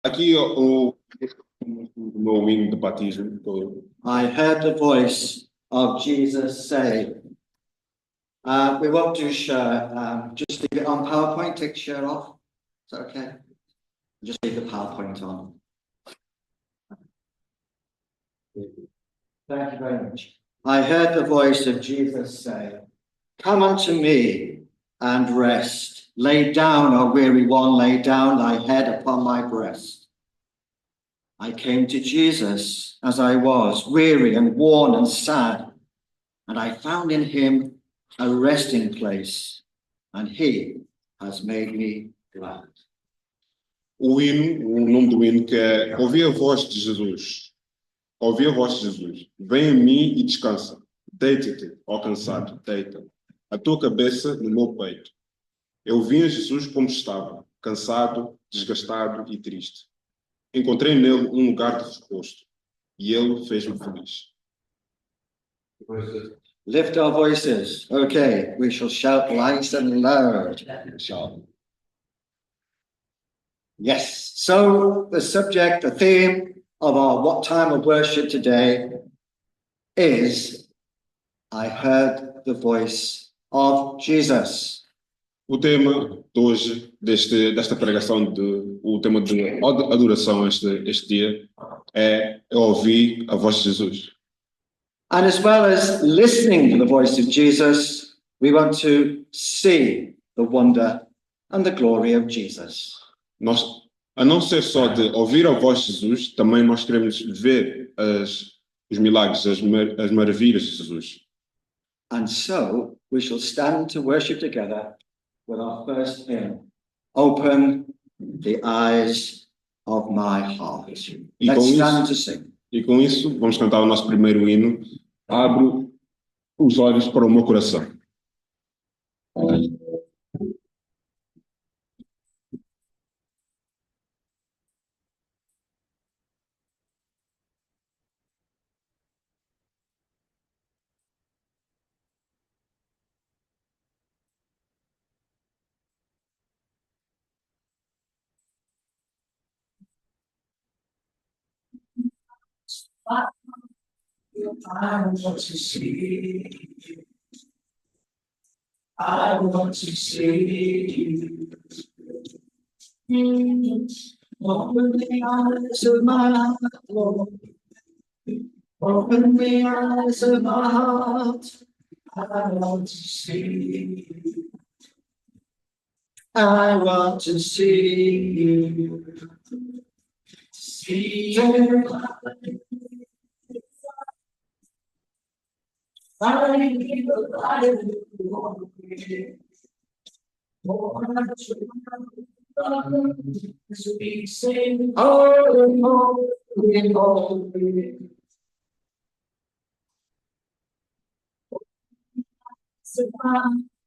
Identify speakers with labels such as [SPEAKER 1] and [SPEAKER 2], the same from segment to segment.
[SPEAKER 1] Aqui o meu hino de batismo.
[SPEAKER 2] I heard the voice of Jesus say, we won't do share, just leave it on PowerPoint, take share off. Is that okay? Just leave the PowerPoint on. Thank you very much. I heard the voice of Jesus say, come unto me and rest. Lay down, O weary one, lay down thy head upon my breast. I came to Jesus as I was, weary and worn and sad, and I found in him a resting place, and he has made me glad.
[SPEAKER 1] O nome do hino que é Ouvi a voz de Jesus. Ouvi a voz de Jesus. Vem a mim e descansa. Deita-te, ó cansado, deita. A tua cabeça no meu peito. Eu vi a Jesus como estava, cansado, desgastado e triste. Encontrei nele um lugar de repouso e ele fez-me feliz.
[SPEAKER 2] Lift our voices. Okay, we shall shout nice and loud. Yes, so the subject, the theme of our What Time of Worship today is I heard the voice of Jesus.
[SPEAKER 1] O tema de hoje, desta pregação, o tema de adoração este dia, é Eu ouvi a voz de Jesus.
[SPEAKER 2] And as well as listening to the voice of Jesus, we want to see the wonder and the glory of Jesus.
[SPEAKER 1] A não ser só de ouvir a voz de Jesus, também nós queremos ver os milagres, as maravilhas de Jesus.
[SPEAKER 2] And so we shall stand to worship together with our first hymn, Open the Eyes of My Heart. Let's stand to sing.
[SPEAKER 1] E com isso, vamos cantar o nosso primeiro hino, Abre os olhos para o meu coração.
[SPEAKER 3] I want to see you. I want to see you. Open the eyes of my heart, Lord. Open the eyes of my heart. I want to see you. I want to see you. See you. I need the light of your as we sing, holy, holy, holy.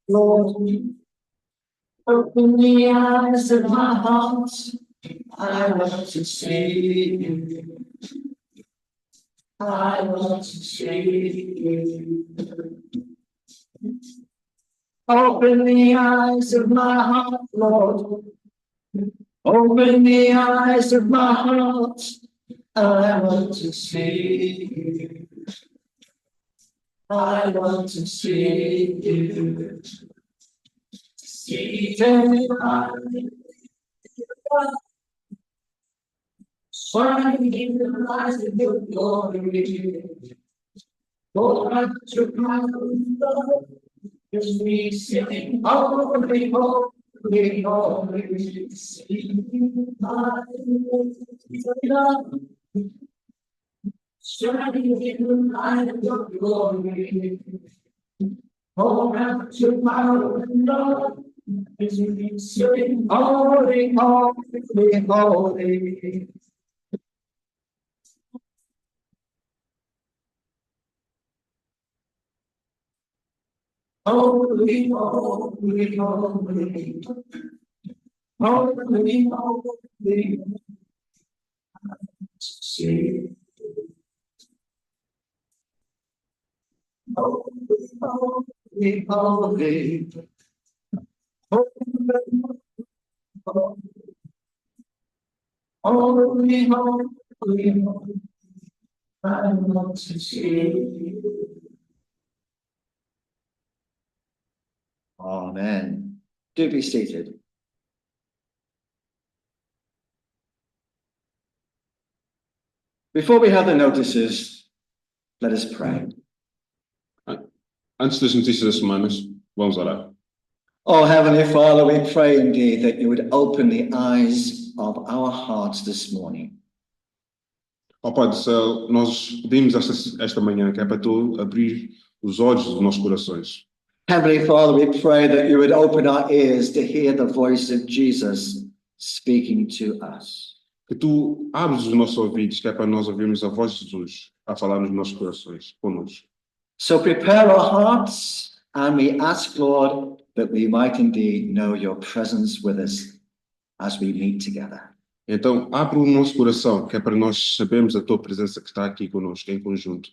[SPEAKER 3] Lord, open the eyes of my heart. I want to see you. I want to see you. Open the eyes of my heart, Lord. Open the eyes of my heart. I want to see you. I want to see you. See you. Shining in the light of your glory. Lord, I took my love as we sing, holy, holy, holy. See my love. Shining in the light of your glory. Lord, I took my love as we sing, holy, holy, holy. Holy, holy, holy, holy, holy, see. Holy, holy, holy, holy, Holy, holy, holy, I want to see you.
[SPEAKER 2] Amen. Do be seated. Before we have the notices, let us pray.
[SPEAKER 1] Antes das notícias das semanas, vamos orar.
[SPEAKER 2] Oh, Heavenly Father, we pray indeed that you would open the eyes of our hearts this morning.
[SPEAKER 1] Ó Pai do céu, nós pedimos esta manhã que é para tu abrir os olhos dos nossos corações.
[SPEAKER 2] Heavenly Father, we pray that you would open our ears to hear the voice of Jesus speaking to us.
[SPEAKER 1] Que tu abres os nossos ouvidos, que é para nós ouvirmos a voz de Jesus a falar nos nossos corações, conosco.
[SPEAKER 2] So prepare our hearts, and we ask, Lord, that we might indeed know your presence with us as we meet together.
[SPEAKER 1] Então, abre o nosso coração, que é para nós sabermos a tua presença que está aqui conosco, em conjunto.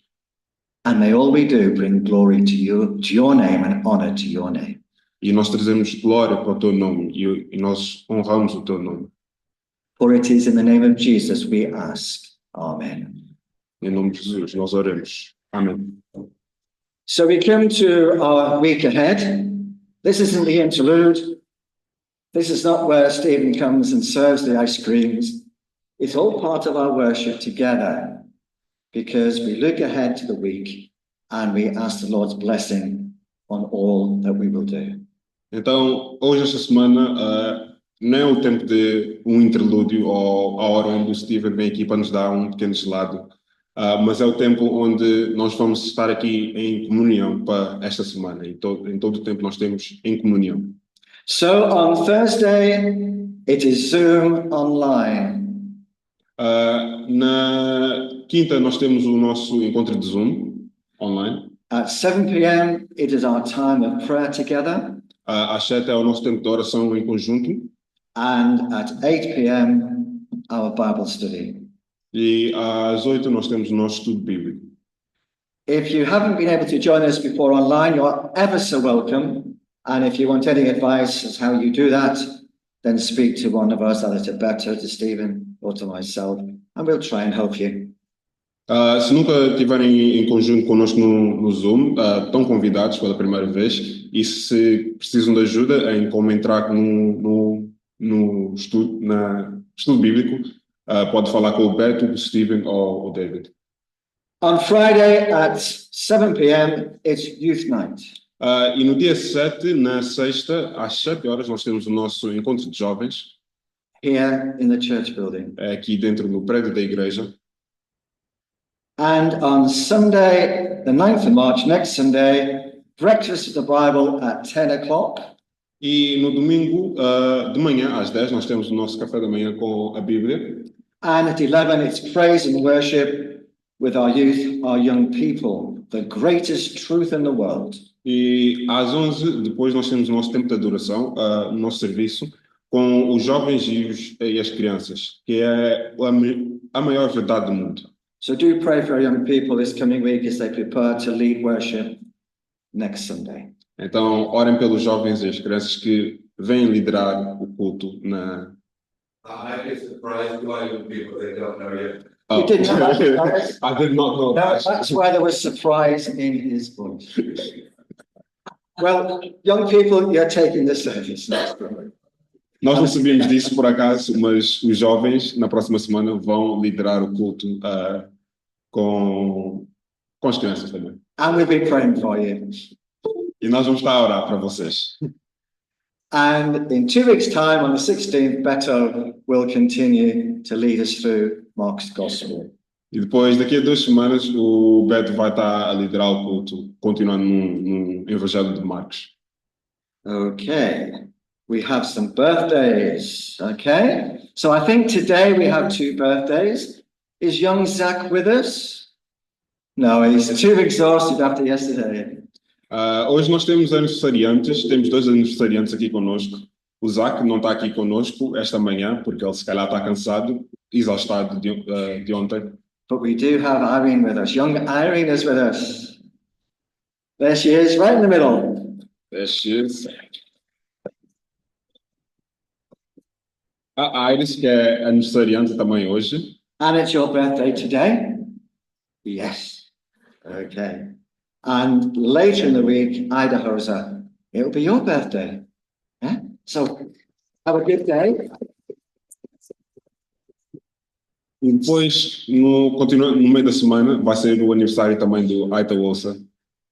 [SPEAKER 2] And may all we do bring glory to you, to your name, and honor to your name.
[SPEAKER 1] E nós trazemos glória para o teu nome e nós honramos o teu nome.
[SPEAKER 2] For it is in the name of Jesus we ask. Amen.
[SPEAKER 1] Em nome de Jesus, nós oramos. Amém.
[SPEAKER 2] So we come to our week ahead. This isn't the interlude. This is not where Stephen comes and serves the ice creams. It's all part of our worship together, because we look ahead to the week and we ask the Lord's blessing on all that we will do.
[SPEAKER 1] Então, hoje, esta semana, não é o tempo de um interlúdio ou a hora onde o Steven vem aqui para nos dar um pequeno gelado, mas é o tempo onde nós vamos estar aqui em comunhão para esta semana. Em todo o tempo nós temos em comunhão.
[SPEAKER 2] So on Thursday, it is Zoom online.
[SPEAKER 1] Na quinta nós temos o nosso encontro de Zoom online.
[SPEAKER 2] At 7 p.m., it is our time of prayer together.
[SPEAKER 1] Às 7 é o nosso tempo de oração em conjunto.
[SPEAKER 2] And at 8 p.m., our Bible study.
[SPEAKER 1] E às 8 nós temos o nosso estudo bíblico.
[SPEAKER 2] If you haven't been able to join us before online, you're ever so welcome. And if you want any advice as how you do that, then speak to one of us, either to Beto, to Stephen, or to myself, and we'll try and help you.
[SPEAKER 1] Se nunca estiverem em conjunto connosco no Zoom, estão convidados pela primeira vez, e se precisam de ajuda em como entrar no estudo bíblico, pode falar com o Beto, o Steven ou o David.
[SPEAKER 2] On Friday at 7 p.m., it's Youth Night.
[SPEAKER 1] E no dia 7, na sexta, às 7 horas, nós temos o nosso encontro de jovens.
[SPEAKER 2] Here in the church building.
[SPEAKER 1] Aqui dentro do prédio da igreja.
[SPEAKER 2] And on Sunday, the 9th of March, next Sunday, breakfast of the Bible at 10 o'clock.
[SPEAKER 1] E no domingo de manhã, às 10, nós temos o nosso café da manhã com a Bíblia.
[SPEAKER 2] And at 11, it's praise and worship with our youth, our young people, the greatest truth in the world.
[SPEAKER 1] E às 11, depois nós temos o nosso tempo de adoração, o nosso serviço, com os jovens e as crianças, que é a maior verdade do mundo.
[SPEAKER 2] So do pray for our young people this coming week as they prepare to lead worship next Sunday.
[SPEAKER 1] Então, orem pelos jovens e as crianças que vêm liderar o culto na...
[SPEAKER 4] I get surprised by young people, they don't know yet.
[SPEAKER 2] You didn't know that?
[SPEAKER 1] I did not know.
[SPEAKER 2] That's why there was surprise in his voice. Well, young people, you're taking the service next week.
[SPEAKER 1] Nós não sabíamos disso por acaso, mas os jovens na próxima semana vão liderar o culto com as crianças também.
[SPEAKER 2] And we'll be praying for you.
[SPEAKER 1] E nós vamos estar a orar para vocês.
[SPEAKER 2] And in 2 weeks' time, on the 16th, Beto will continue to lead us through Mark's Gospel.
[SPEAKER 1] E depois, daqui a 2 semanas, o Beto vai estar a liderar o culto, continuando no Evangelho de Marcos.
[SPEAKER 2] Okay, we have some birthdays. Okay, so I think today we have 2 birthdays. Is young Zach with us? No, he's too exhausted after yesterday.
[SPEAKER 1] Hoje nós temos aniversariantes, temos 2 aniversariantes aqui conosco. O Zach não está aqui conosco esta manhã, porque ele se calhar está cansado, exaustado de ontem.
[SPEAKER 2] But we do have Irene with us. Young Irene is with us. There she is, right in the middle.
[SPEAKER 1] There she is. A Iris, que é aniversariante também hoje.
[SPEAKER 2] And it's your birthday today? Yes. Okay. And later in the week, Ida Hosa, it'll be your birthday. Yeah? So have a good day.
[SPEAKER 1] E depois, no meio da semana, vai ser o aniversário também do Aita Wolsa.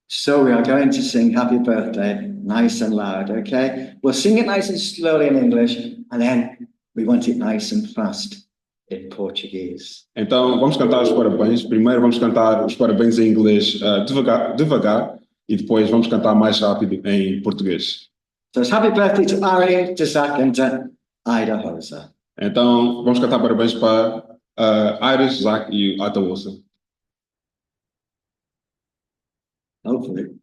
[SPEAKER 2] So we are going to sing happy birthday nice and loud, okay? We'll sing it nice and slowly in English, and then we want it nice and fast in Portuguese.
[SPEAKER 1] Então, vamos cantar os parabéns. Primeiro vamos cantar os parabéns em inglês devagar, e depois vamos cantar mais rápido em português.
[SPEAKER 2] So it's happy birthday to Ari, to Zach, and to Ida Hosa.
[SPEAKER 1] Então, vamos cantar parabéns para Iris, Zach e o Aita Wolsa.
[SPEAKER 2] Hopefully.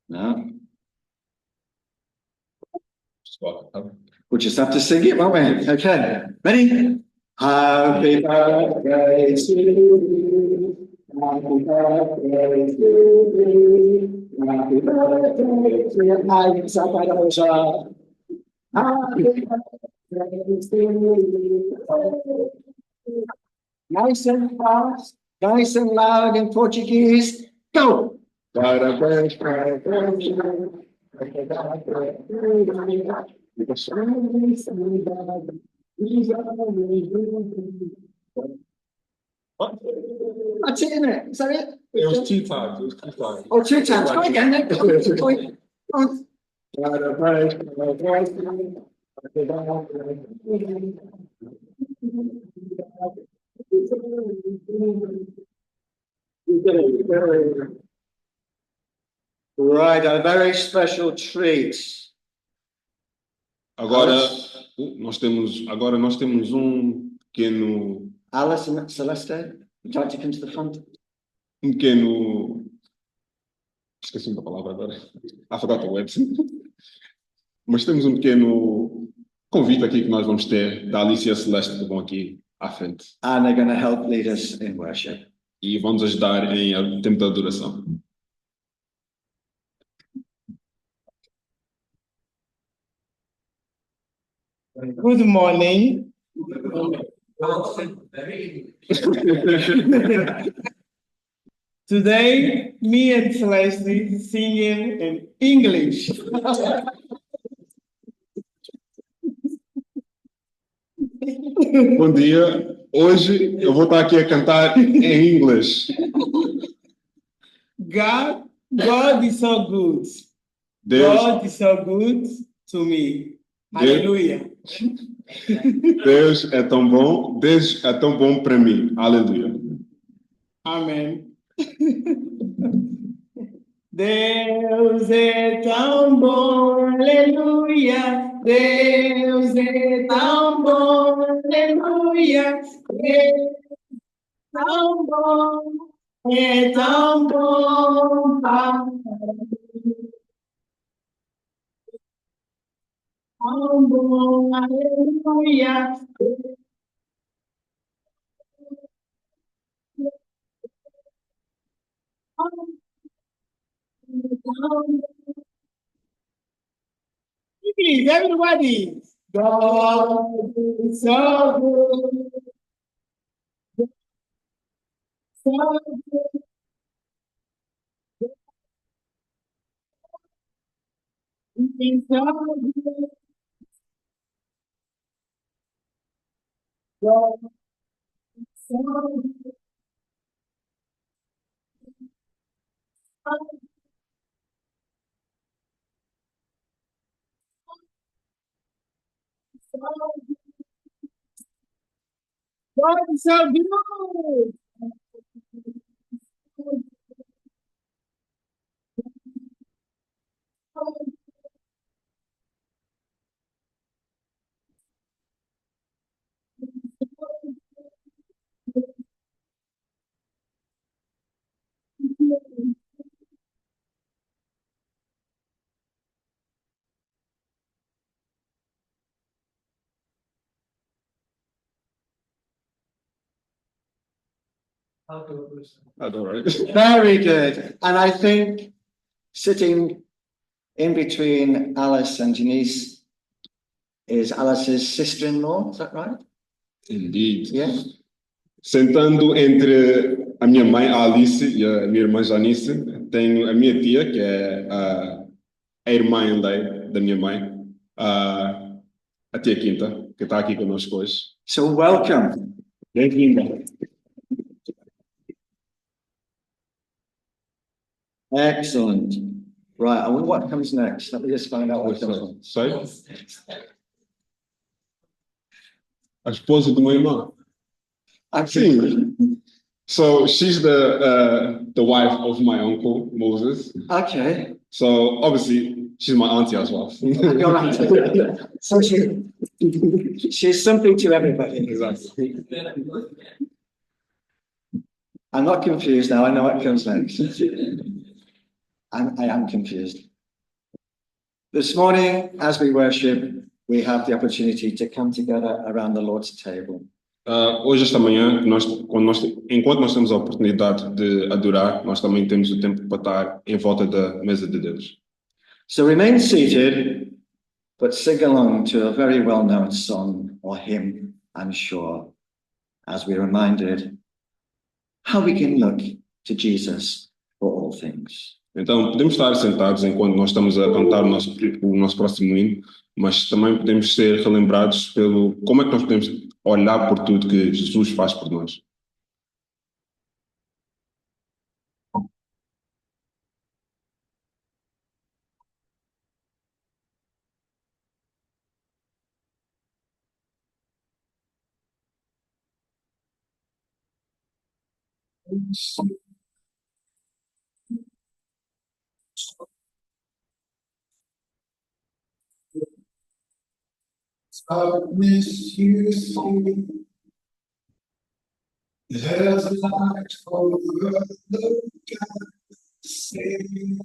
[SPEAKER 2] No? We'll just have to sing it, won't we? Okay. Ready? Happy birthday to you. Happy birthday to you. Happy birthday to you. Happy birthday to you. Nice and fast, nice and loud in Portuguese. Go! Parabéns para That's it, isn't it? Is that it?
[SPEAKER 1] It was 2 times.
[SPEAKER 2] Oh, 2 times. Go again. Then. Go on. Right, a very special treat.
[SPEAKER 1] Agora nós temos pequeno.
[SPEAKER 2] Alice and Celeste, would you like to come to the front?
[SPEAKER 1] Pequeno. Esqueci da palavra agora. I forgot the words. Mas temos pequeno convite aqui que nós vamos ter da Alice e a Celeste que vão aqui à frente.
[SPEAKER 2] And they're going to help lead us in worship.
[SPEAKER 1] E vão nos ajudar em tempo de adoração.
[SPEAKER 3] Good morning. Today, me and Celeste singing in English.
[SPEAKER 1] Bom dia. Hoje eu vou estar aqui a cantar em inglês.
[SPEAKER 3] God is so good.
[SPEAKER 1] Deus,
[SPEAKER 3] God is so good to me. Hallelujah.
[SPEAKER 1] Deus é tão bom. Deus é tão bom para mim. Aleluia.
[SPEAKER 3] Amém. Deus é tão bom, aleluia. Deus é tão bom, aleluia. Deus é tão bom, Pai. Tão bom, aleluia. Please, everybody. God is so good. So good. He's so good. God is so good. God is so good.
[SPEAKER 1] Adoro.
[SPEAKER 2] Very good. And I think sitting in between Alice and Denise is Alice's sister-in-law, is that right?
[SPEAKER 1] Indeed.
[SPEAKER 2] Yeah.
[SPEAKER 1] Sentando entre a minha mãe, a Alice, e a minha irmã Janice, tenho a minha tia, que é a irmã em lei da minha mãe, a tia Quinta, que está aqui conosco hoje.
[SPEAKER 2] So welcome.
[SPEAKER 1] Bem-vinda.
[SPEAKER 2] Excellent. Right, I wonder what comes next. Let me just find out what comes next.
[SPEAKER 1] Sei? A esposa do meu irmão. Sim. So she's the wife of my uncle Moses.
[SPEAKER 2] Okay.
[SPEAKER 1] So obviously she's my auntie as well.
[SPEAKER 2] You're right. So she's something to everybody.
[SPEAKER 1] Exactly.
[SPEAKER 2] I'm not confused now. I know what comes next. I am confused. This morning, as we worship, we have the opportunity to come together around the Lord's table.
[SPEAKER 1] Hoje, esta manhã, enquanto nós temos a oportunidade de adorar, nós também temos o tempo para estar em volta da mesa de Deus.
[SPEAKER 2] So remain seated, but sing along to a very well-known song or hymn, I'm sure, as we're reminded how we can look to Jesus for all things.
[SPEAKER 1] Então, podemos estar sentados enquanto nós estamos a cantar o nosso próximo hino, mas também podemos ser relembrados pelo como é que nós podemos olhar por tudo que Jesus faz por nós.
[SPEAKER 3] Of misuse, there's a light over the galaxy.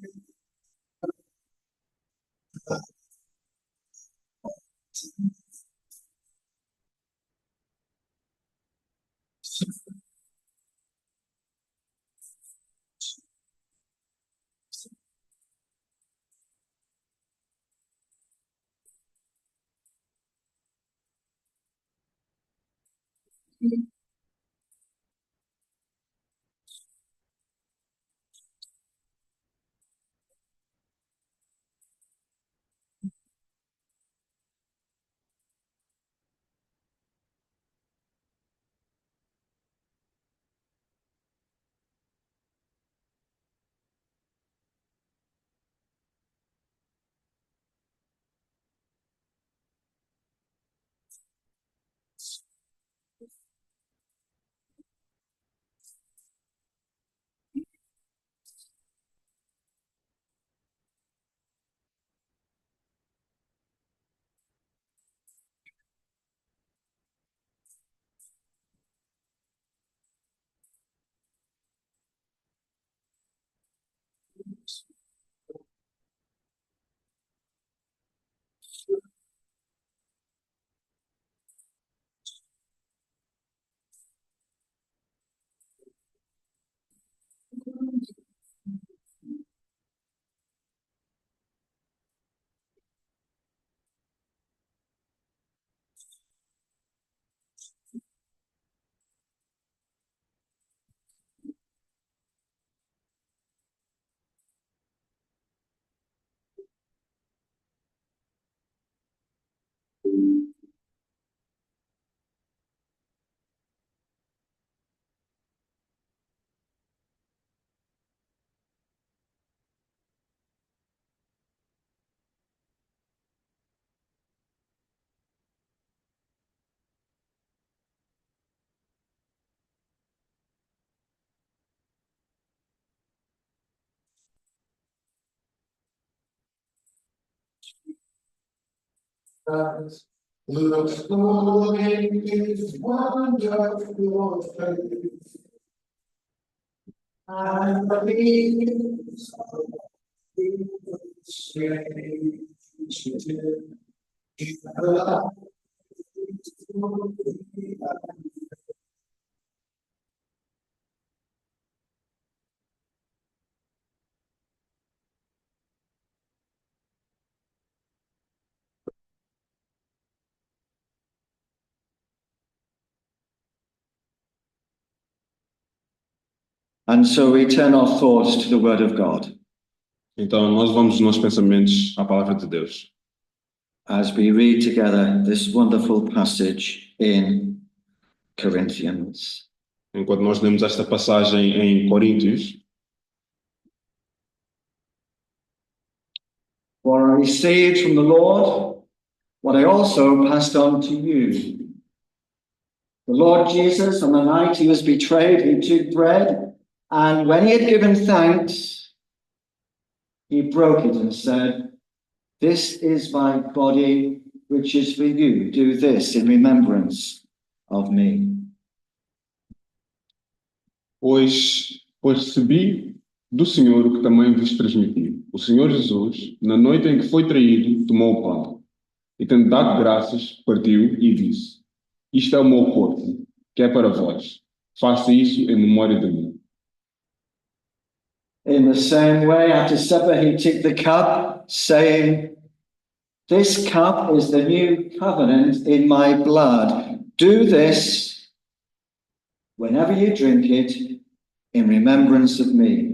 [SPEAKER 3] Look full in his wonderful face. I believe so. Strange in her life.
[SPEAKER 2] And so we turn our thoughts to the Word of God
[SPEAKER 1] Então nós vamos os nossos pensamentos à palavra de Deus.
[SPEAKER 2] as we read together this wonderful passage in Corinthians.
[SPEAKER 1] Enquanto nós lemos esta passagem em Coríntios,
[SPEAKER 2] For I received from the Lord what I also passed on to you. The Lord Jesus, on the night he was betrayed, he took bread, and when he had given thanks, he broke it and said, "This is my body, which is for you. Do this in remembrance of me."
[SPEAKER 1] pois recebi do Senhor o que também vos transmiti. O Senhor Jesus, na noite em que foi traído, tomou o pão e, tendo dado graças, partiu e disse: Isto é o meu corpo, que é para vós. Faça isso em memória de mim.
[SPEAKER 2] In the same way, after supper, he took the cup, saying, "This cup is the new covenant in my blood. Do this whenever you drink it in remembrance of me.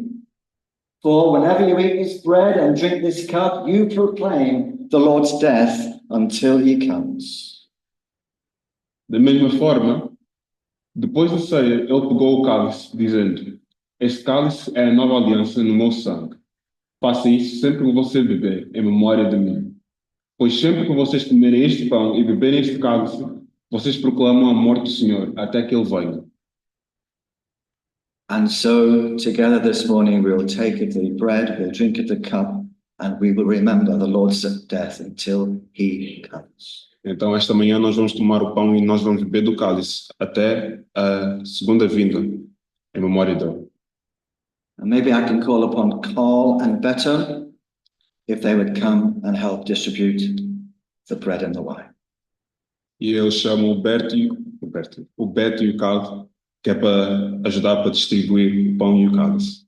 [SPEAKER 2] For whenever you eat this bread and drink this cup, you proclaim the Lord's death until he comes."
[SPEAKER 1] Da mesma forma, depois da ceia, ele pegou o cálice, dizendo: Este cálice é a nova aliança no meu sangue. Faça isso sempre que você beber, em memória de mim. Pois sempre que vocês comerem este pão e beberem este cálice, vocês proclamam a morte do Senhor até que ele venha.
[SPEAKER 2] And so together this morning we'll take of the bread, we'll drink of the cup, and we will remember the Lord's death until he comes.
[SPEAKER 1] Então, esta manhã nós vamos tomar o pão e nós vamos beber do cálice até a segunda vinda, em memória dele.
[SPEAKER 2] And maybe I can call upon Carl and Beto if they would come and help distribute the bread and the wine.
[SPEAKER 1] E eu chamo o Beto e o Carlos, que é para ajudar para distribuir o pão e o cálice.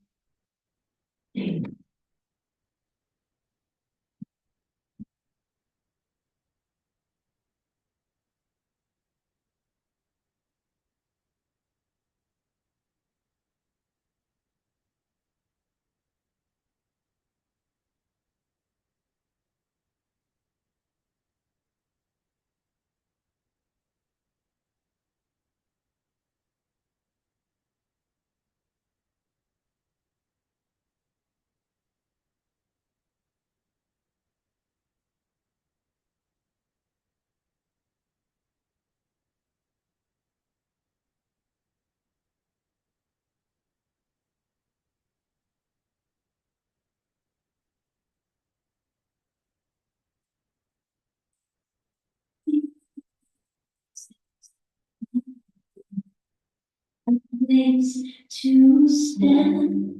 [SPEAKER 3] Place to stand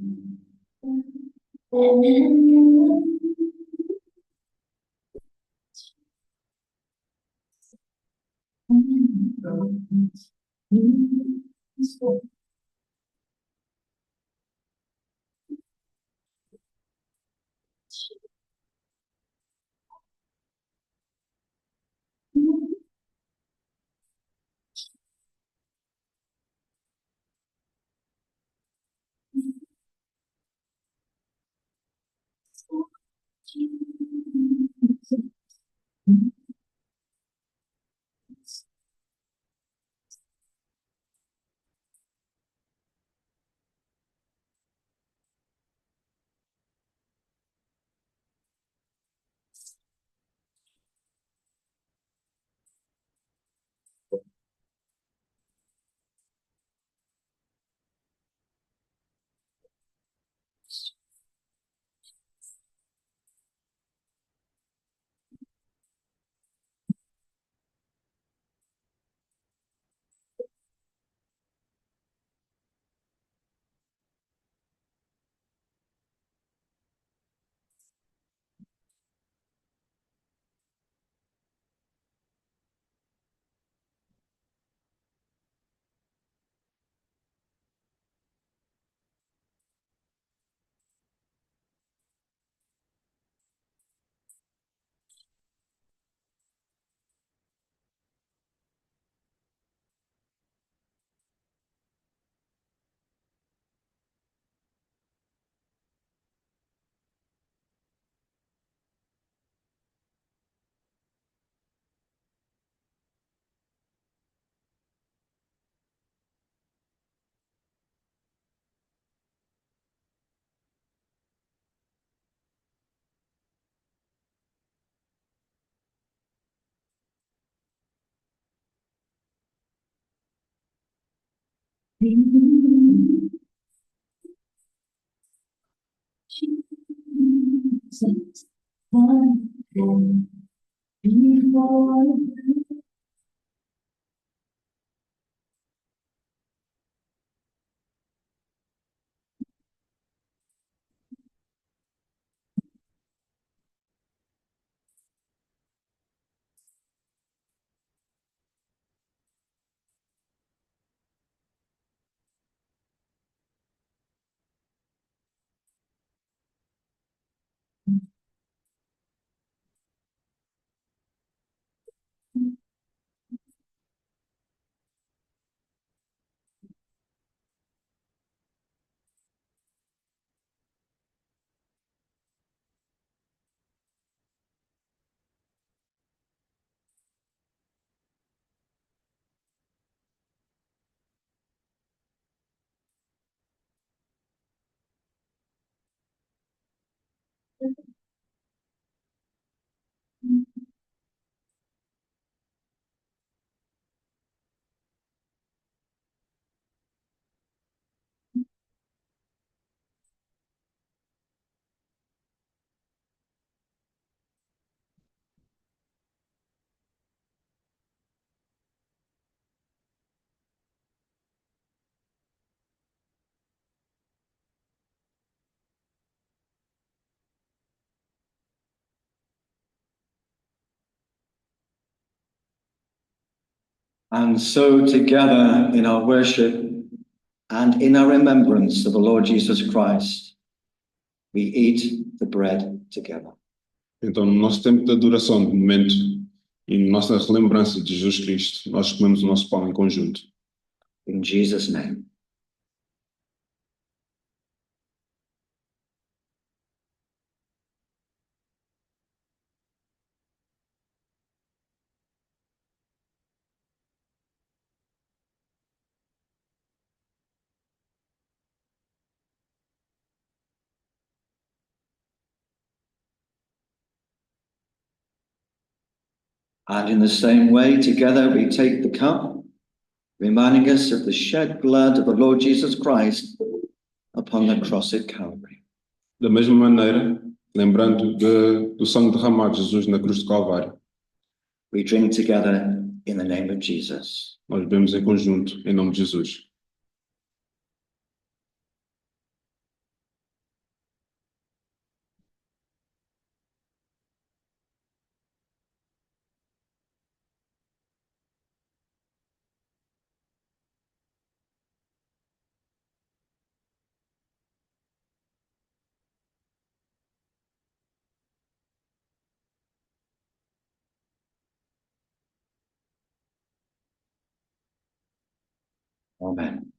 [SPEAKER 3] and
[SPEAKER 2] And so together in our worship and in our remembrance of the Lord Jesus Christ, we eat the bread together.
[SPEAKER 1] Então, no nosso tempo de adoração, de momento, e na nossa relembrança de Jesus Cristo, nós comemos o nosso pão em conjunto.
[SPEAKER 2] In Jesus' name. And in the same way, together we take the cup, reminding us of the shed blood of the Lord Jesus Christ upon the cross at Calvary.
[SPEAKER 1] Da mesma maneira, lembrando do sangue derramado de Jesus na cruz de Calvário,
[SPEAKER 2] We drink together in the name of Jesus.
[SPEAKER 1] nós bebemos em conjunto, em nome de Jesus.
[SPEAKER 2] Amen.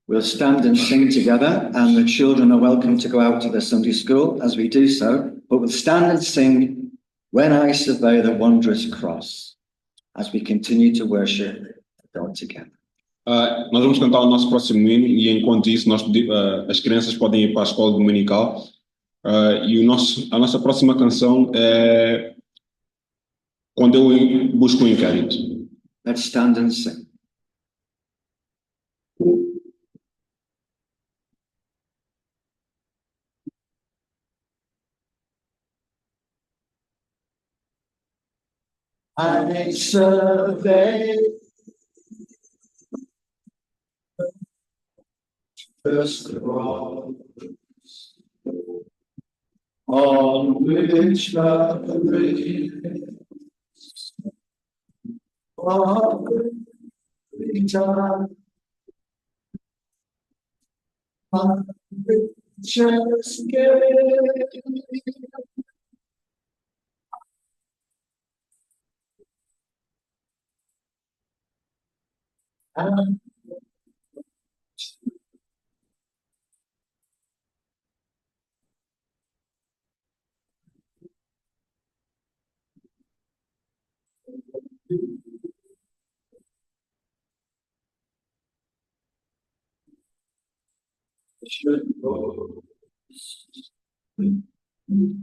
[SPEAKER 2] We'll stand and sing together, and the children are welcome to go out to the Sunday school as we do so, but we'll stand and sing When I Survey the Wondrous Cross as we continue to worship God together.
[SPEAKER 1] Nós vamos cantar o nosso próximo hino e enquanto isso as crianças podem ir para a escola dominical e a nossa próxima canção é Quando Eu Busco o Inquérito.
[SPEAKER 2] Let's stand and sing. I survey the cross on which the grace of return my riches gain. And should go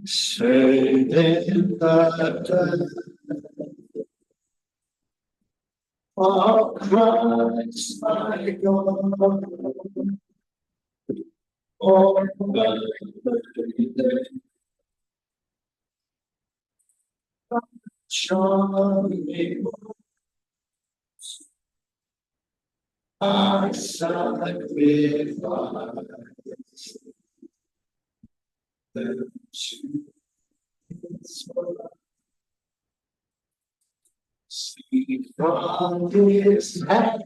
[SPEAKER 2] say in that
[SPEAKER 3] Oh Christ, my God, oh my charming, I sacrifice the choose see from this hand,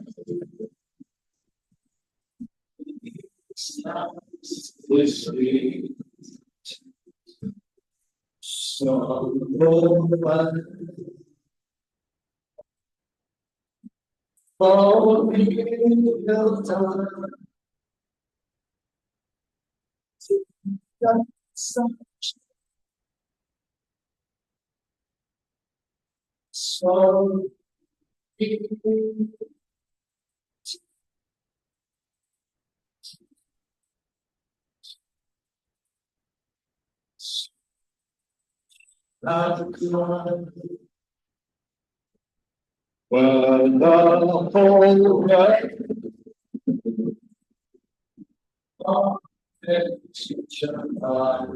[SPEAKER 3] this sweet so for me well done. So when the whole right of teacher that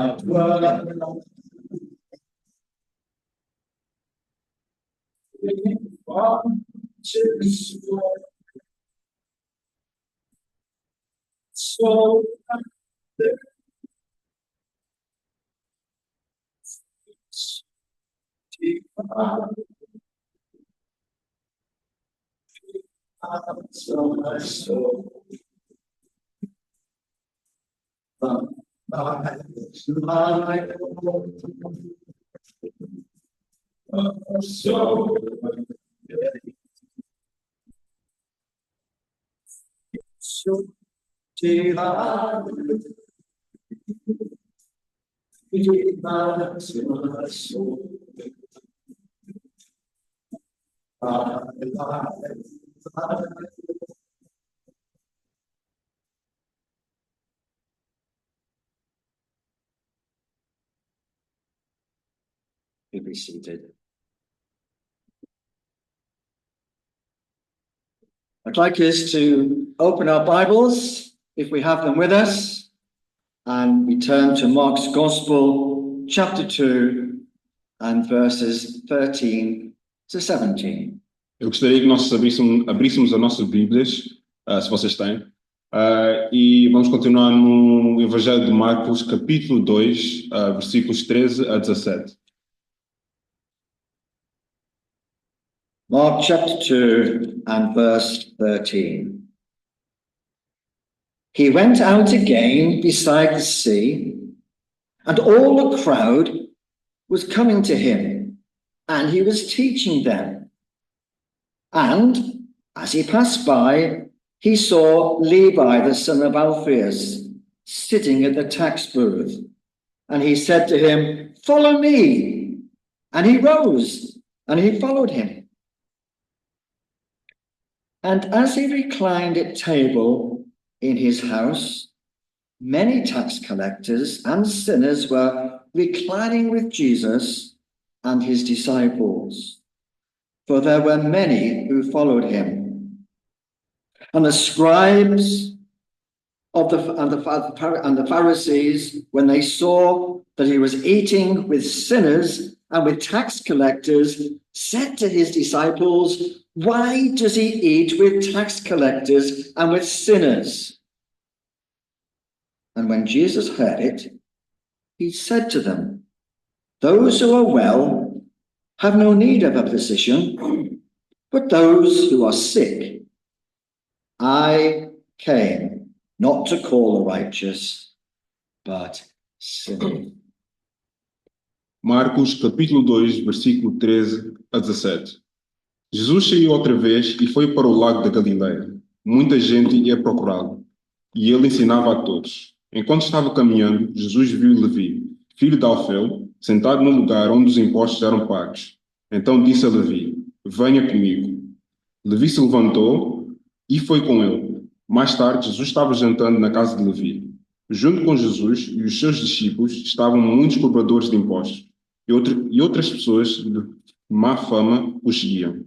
[SPEAKER 3] was from to so so my soul. So you be seated. I'd like us to open our Bibles, if we have them with us, and we turn to Mark's Gospel, chapter 2, and verses 13 to 17.
[SPEAKER 1] Eu gostaria que nós abríssemos as nossas Bíblias, se vocês têm, e vamos continuar no Evangelho de Marcos, capítulo 2, versículos 13 a 17.
[SPEAKER 2] Mark chapter 2 and verse 13. He went out again beside the sea, and all the crowd was coming to him, and he was teaching them. And as he passed by, he saw Levi, the son of Alphaeus, sitting at the tax booth. And he said to him, "Follow me." And he rose, and he followed him. And as he reclined at table in his house, many tax collectors and sinners were reclining with Jesus and his disciples, for there were many who followed him. And the scribes and the Pharisees, when they saw that he was eating with sinners and with tax collectors, said to his disciples, "Why does he eat with tax collectors and with sinners?" And when Jesus heard it, he said to them, "Those who are well have no need of a physician, but those who are sick. I came not to call the righteous, but sinners."
[SPEAKER 1] Marcos, capítulo 2, versículo 13 a 17. Jesus saiu outra vez e foi para o lago da Galileia. Muita gente ia procurá-lo, e ele ensinava a todos. Enquanto estava caminhando, Jesus viu Levi, filho de Alfeu, sentado no lugar onde os impostos eram pagos. Então disse a Levi, "Venha comigo." Levi se levantou e foi com ele. Mais tarde, Jesus estava jantando na casa de Levi. Junto com Jesus e os seus discípulos estavam muitos cobradores de impostos. e outras pessoas de má fama o seguiam.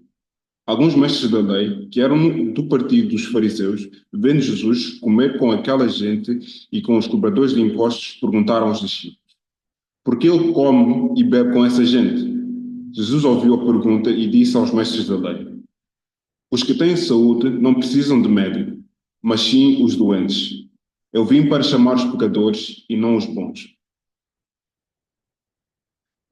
[SPEAKER 1] Alguns mestres da lei, que eram do partido dos fariseus, vendo Jesus comer com aquela gente e com os cobradores de impostos, perguntaram aos discípulos: por que ele come e bebe com essa gente? Jesus ouviu a pergunta e disse aos mestres da lei: os que têm saúde não precisam de médico, mas sim os doentes. Eu vim para chamar os pecadores e não os bons.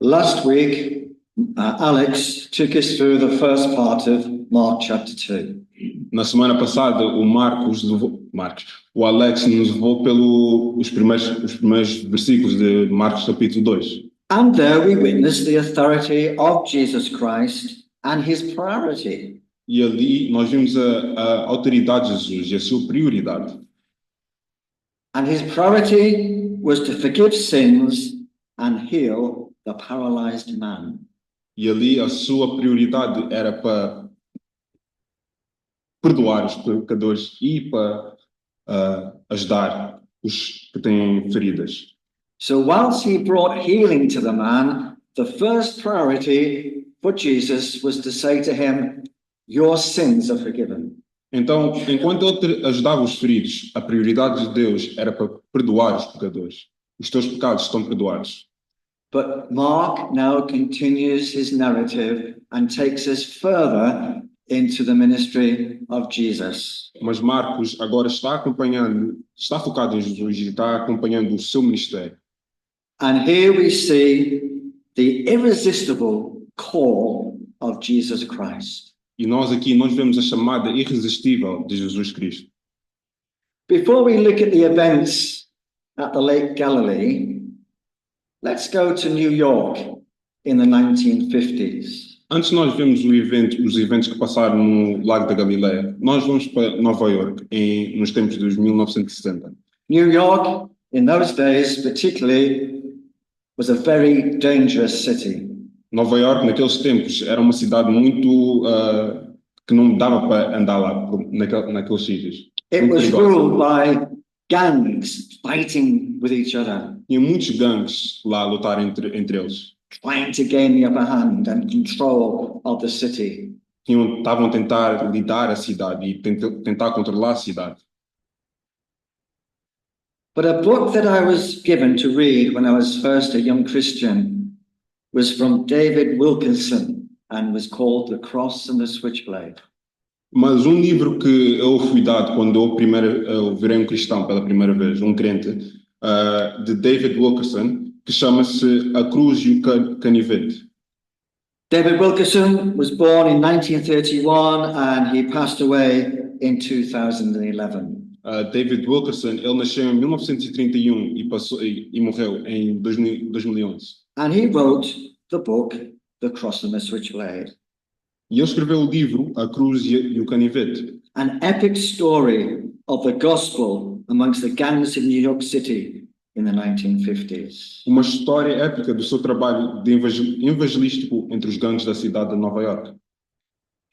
[SPEAKER 2] Last week, Alex took us through the first part of Mark chapter 2.
[SPEAKER 1] Na semana passada, o Alex nos levou pelos primeiros versículos de Marcos capítulo 2.
[SPEAKER 2] And there we witnessed the authority of Jesus Christ and his priority.
[SPEAKER 1] E ali nós vimos a autoridade de Jesus e a sua prioridade.
[SPEAKER 2] And his priority was to forgive sins and heal the paralyzed man.
[SPEAKER 1] E ali a sua prioridade era para perdoar os pecadores e para ajudar os que têm feridas.
[SPEAKER 2] So whilst he brought healing to the man, the first priority for Jesus was to say to him, your sins are forgiven.
[SPEAKER 1] Então, enquanto ele ajudava os feridos, a prioridade de Deus era para perdoar os pecadores. Os teus pecados estão perdoados.
[SPEAKER 2] But Mark now continues his narrative and takes us further into the ministry of Jesus.
[SPEAKER 1] Mas Marcos agora está focado em Jesus e está acompanhando o seu ministério.
[SPEAKER 2] And here we see the irresistible call of Jesus Christ.
[SPEAKER 1] E nós vemos a chamada irresistível de Jesus Cristo.
[SPEAKER 2] Before we look at the events at the Lake Galilee, let's go to New York in the 1950s.
[SPEAKER 1] Antes de nós vermos os eventos que passaram no Lago da Galileia, nós vamos para Nova York nos tempos de 1960.
[SPEAKER 2] New York, in those days particularly, was a very dangerous city.
[SPEAKER 1] Nova York, naqueles tempos, era uma cidade muito que não dava para andar lá, naqueles sítios.
[SPEAKER 2] It was ruled by gangs fighting with each other,
[SPEAKER 1] Tinha muitos gangues lá a lutar entre eles.
[SPEAKER 2] trying to gain the upper hand and control of the city.
[SPEAKER 1] Estavam a tentar lidar a cidade e tentar controlar a cidade.
[SPEAKER 2] But a book that I was given to read when I was first a young Christian was from David Wilkinson and was called The Cross and the Switchblade.
[SPEAKER 1] Mas um livro que eu fui dado quando eu virei um cristão pela primeira vez, um crente, de David Wilkerson, que chama-se A Cruz e o Canivete.
[SPEAKER 2] David Wilkerson was born in 1931 and he passed away in 2011.
[SPEAKER 1] David Wilkerson, ele nasceu em 1931 e morreu em 2011.
[SPEAKER 2] And he wrote the book, The Cross and the Switchblade,
[SPEAKER 1] E ele escreveu o livro A Cruz e o Canivete,
[SPEAKER 2] an epic story of the gospel amongst the gangs of New York City in the 1950s.
[SPEAKER 1] uma história épica do seu trabalho de evangelístico entre os gangues da cidade de Nova York.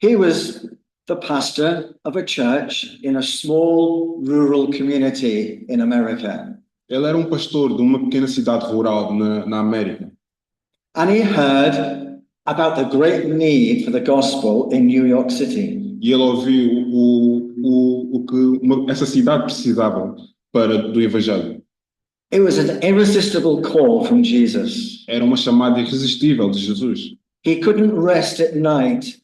[SPEAKER 2] He was the pastor of a church in a small rural community in America.
[SPEAKER 1] Ele era um pastor de uma pequena cidade rural na América.
[SPEAKER 2] And he heard about the great need for the gospel in New York City.
[SPEAKER 1] E ele ouviu o que essa cidade precisava do evangelho.
[SPEAKER 2] It was an irresistible call from Jesus.
[SPEAKER 1] Era uma chamada irresistível de Jesus.
[SPEAKER 2] He couldn't rest at night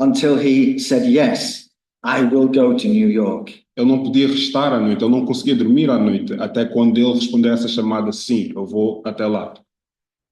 [SPEAKER 2] until he said, yes, I will go to New York.
[SPEAKER 1] Ele não podia restar à noite, ele não conseguia dormir à noite, até quando ele respondeu a essa chamada, sim, eu vou até lá.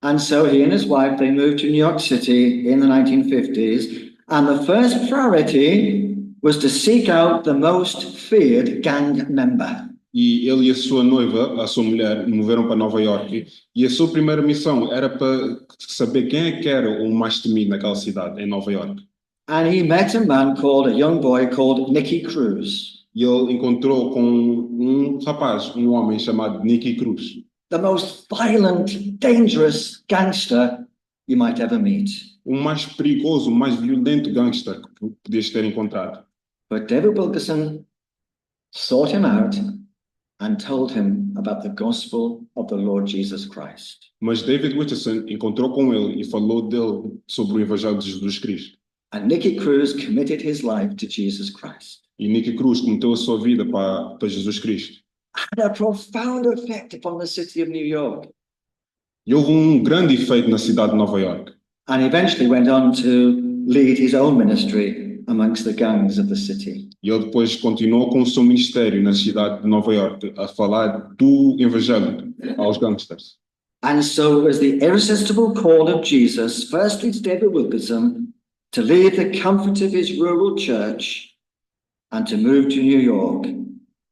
[SPEAKER 2] And so he and his wife, they moved to New York City in the 1950s. And the first priority was to seek out the most feared gang member.
[SPEAKER 1] E ele e a sua noiva, a sua mulher, moveram para Nova York. E a sua primeira missão era para saber quem é que era o mais temido naquela cidade, em Nova York.
[SPEAKER 2] And he met a man called, a young boy called Nicky Cruz,
[SPEAKER 1] E ele encontrou com um rapaz, um homem chamado Nicky Cruz.
[SPEAKER 2] the most violent, dangerous gangster you might ever meet.
[SPEAKER 1] O mais perigoso, o mais violento gangster que podias ter encontrado.
[SPEAKER 2] But David Wilkerson sought him out and told him about the gospel of the Lord Jesus Christ.
[SPEAKER 1] Mas David Whitterson encontrou com ele e falou dele sobre o Evangelho de Jesus Cristo.
[SPEAKER 2] And Nicky Cruz committed his life to Jesus Christ.
[SPEAKER 1] E Nicky Cruz cometeu a sua vida para Jesus Cristo.
[SPEAKER 2] Had a profound effect upon the city of New York.
[SPEAKER 1] E houve grande efeito na cidade de Nova York.
[SPEAKER 2] And eventually went on to lead his own ministry amongst the gangs of the city.
[SPEAKER 1] E ele depois continuou com o seu ministério na cidade de Nova York a falar do Evangelho aos gangsters.
[SPEAKER 2] And so it was the irresistible call of Jesus, firstly to David Wilkerson, to leave the comfort of his rural church and to move to New York,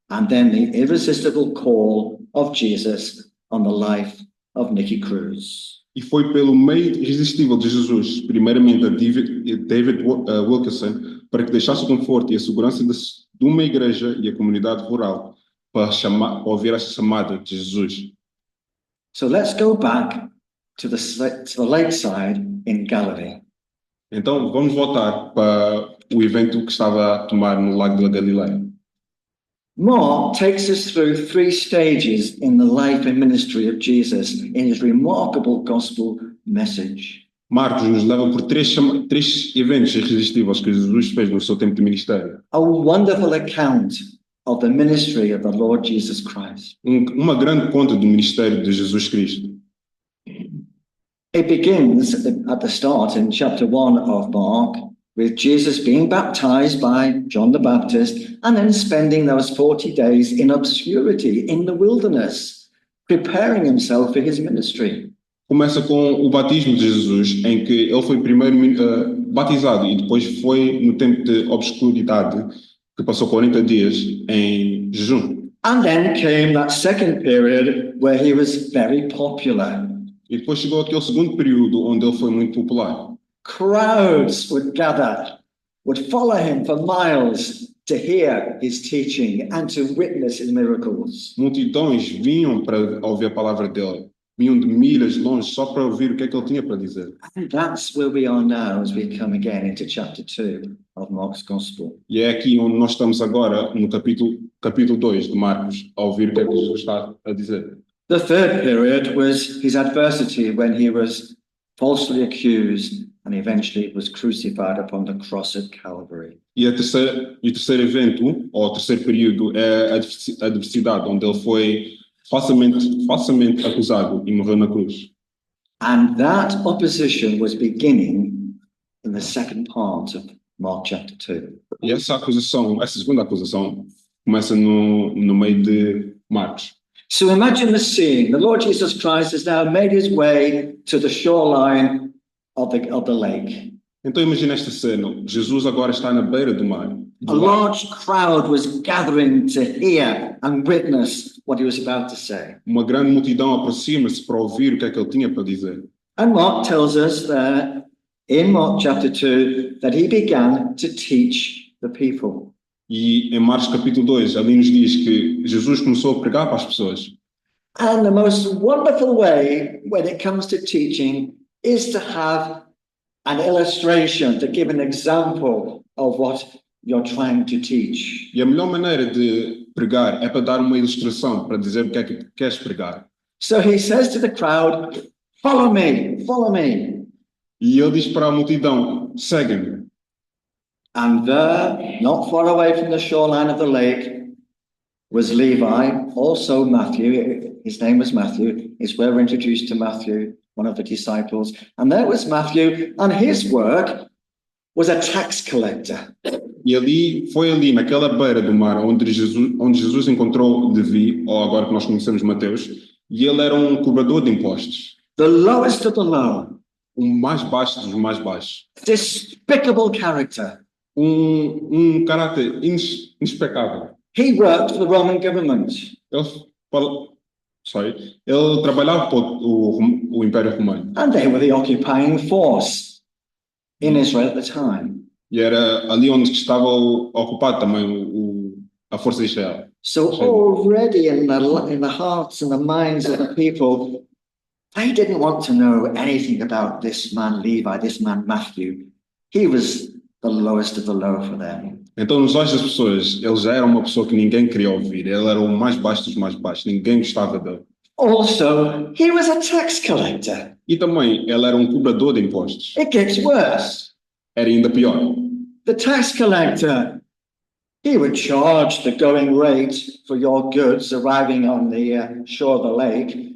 [SPEAKER 2] and then the irresistible call of Jesus on the life of Nicky Cruz.
[SPEAKER 1] E foi pelo meio irresistível de Jesus, primeiramente a David Wilkerson, para que deixasse o conforto e a segurança de uma igreja e a comunidade rural para ouvir a chamada de Jesus.
[SPEAKER 2] So let's go back to the lakeside in Galilee.
[SPEAKER 1] Então, vamos voltar para o evento que estava a tomar no Lago da Galileia.
[SPEAKER 2] Mark takes us through 3 stages in the life and ministry of Jesus in his remarkable gospel message.
[SPEAKER 1] Marcos nos leva por três eventos irresistíveis que Jesus fez no seu tempo de ministério.
[SPEAKER 2] A wonderful account of the ministry of the Lord Jesus Christ.
[SPEAKER 1] Uma grande conta do ministério de Jesus Cristo.
[SPEAKER 2] It begins at the start in chapter 1 of Mark with Jesus being baptized by John the Baptist and then spending those 40 days in obscurity in the wilderness, preparing himself for his ministry.
[SPEAKER 1] Começa com o batismo de Jesus, em que ele foi primeiro batizado e depois foi no tempo de obscuridade, que passou 40 dias em jejum.
[SPEAKER 2] And then came that second period where he was very popular.
[SPEAKER 1] E depois chegou aquele segundo período onde ele foi muito popular.
[SPEAKER 2] Crowds would gather, would follow him for miles to hear his teaching and to witness his miracles.
[SPEAKER 1] Multidões vinham para ouvir a palavra dele, vinham de milhas longe só para ouvir o que é que ele tinha para dizer.
[SPEAKER 2] And that's where we are now as we come again into chapter 2 of Mark's Gospel.
[SPEAKER 1] E é aqui onde nós estamos agora, no capítulo 2 de Marcos, a ouvir o que é que Jesus está a dizer.
[SPEAKER 2] The third period was his adversity when he was falsely accused and eventually was crucified upon the cross at Calvary.
[SPEAKER 1] E o terceiro evento, ou o terceiro período, é a adversidade, onde ele foi falsamente acusado e morreu na cruz.
[SPEAKER 2] And that opposition was beginning in the second part of Mark chapter 2.
[SPEAKER 1] E essa segunda acusação, começa no meio de Marcos.
[SPEAKER 2] So imagine the scene. The Lord Jesus Christ has now made his way to the shoreline of the lake.
[SPEAKER 1] Então imagina esta cena. Jesus agora está na beira do mar.
[SPEAKER 2] A large crowd was gathering to hear and witness what he was about to say.
[SPEAKER 1] Uma grande multidão aproxima-se para ouvir o que é que ele tinha para dizer.
[SPEAKER 2] And Mark tells us that in Mark chapter 2 that he began to teach the people.
[SPEAKER 1] E em Marcos capítulo 2, ali nos diz que Jesus começou a pregar para as pessoas.
[SPEAKER 2] And the most wonderful way when it comes to teaching is to have an illustration, to give an example of what you're trying to teach.
[SPEAKER 1] E a melhor maneira de pregar é para dar uma ilustração, para dizer o que é que queres pregar.
[SPEAKER 2] So he says to the crowd, follow me, follow me.
[SPEAKER 1] E ele diz para a multidão, segue-me.
[SPEAKER 2] And there, not far away from the shoreline of the lake, was Levi, also Matthew. His name was Matthew. It's where we're introduced to Matthew, one of the disciples. And there was Matthew, and his work was a tax collector.
[SPEAKER 1] E foi ali, naquela beira do mar, onde Jesus encontrou Levi, ou agora que nós conhecemos Mateus, e ele era cobrador de impostos.
[SPEAKER 2] The lowest of the low.
[SPEAKER 1] O mais baixo dos mais baixos.
[SPEAKER 2] Despicable character.
[SPEAKER 1] Caráter inexpecável.
[SPEAKER 2] He worked for the Roman government.
[SPEAKER 1] Ele trabalhava para o Império Romano.
[SPEAKER 2] And they were the occupying force in Israel at the time.
[SPEAKER 1] E era ali onde estava ocupado também a força de Israel.
[SPEAKER 2] So already in the hearts and the minds of the people, they didn't want to know anything about this man Levi, this man Matthew. He was the lowest of the low for them.
[SPEAKER 1] Então, nos olhos das pessoas, ele já era uma pessoa que ninguém queria ouvir. Ele era o mais baixo dos mais baixos. Ninguém gostava dele.
[SPEAKER 2] Also, he was a tax collector.
[SPEAKER 1] E também, ele era um cobrador de impostos.
[SPEAKER 2] It gets worse.
[SPEAKER 1] Era ainda pior.
[SPEAKER 2] The tax collector, he would charge the going rate for your goods arriving on the shore of the lake.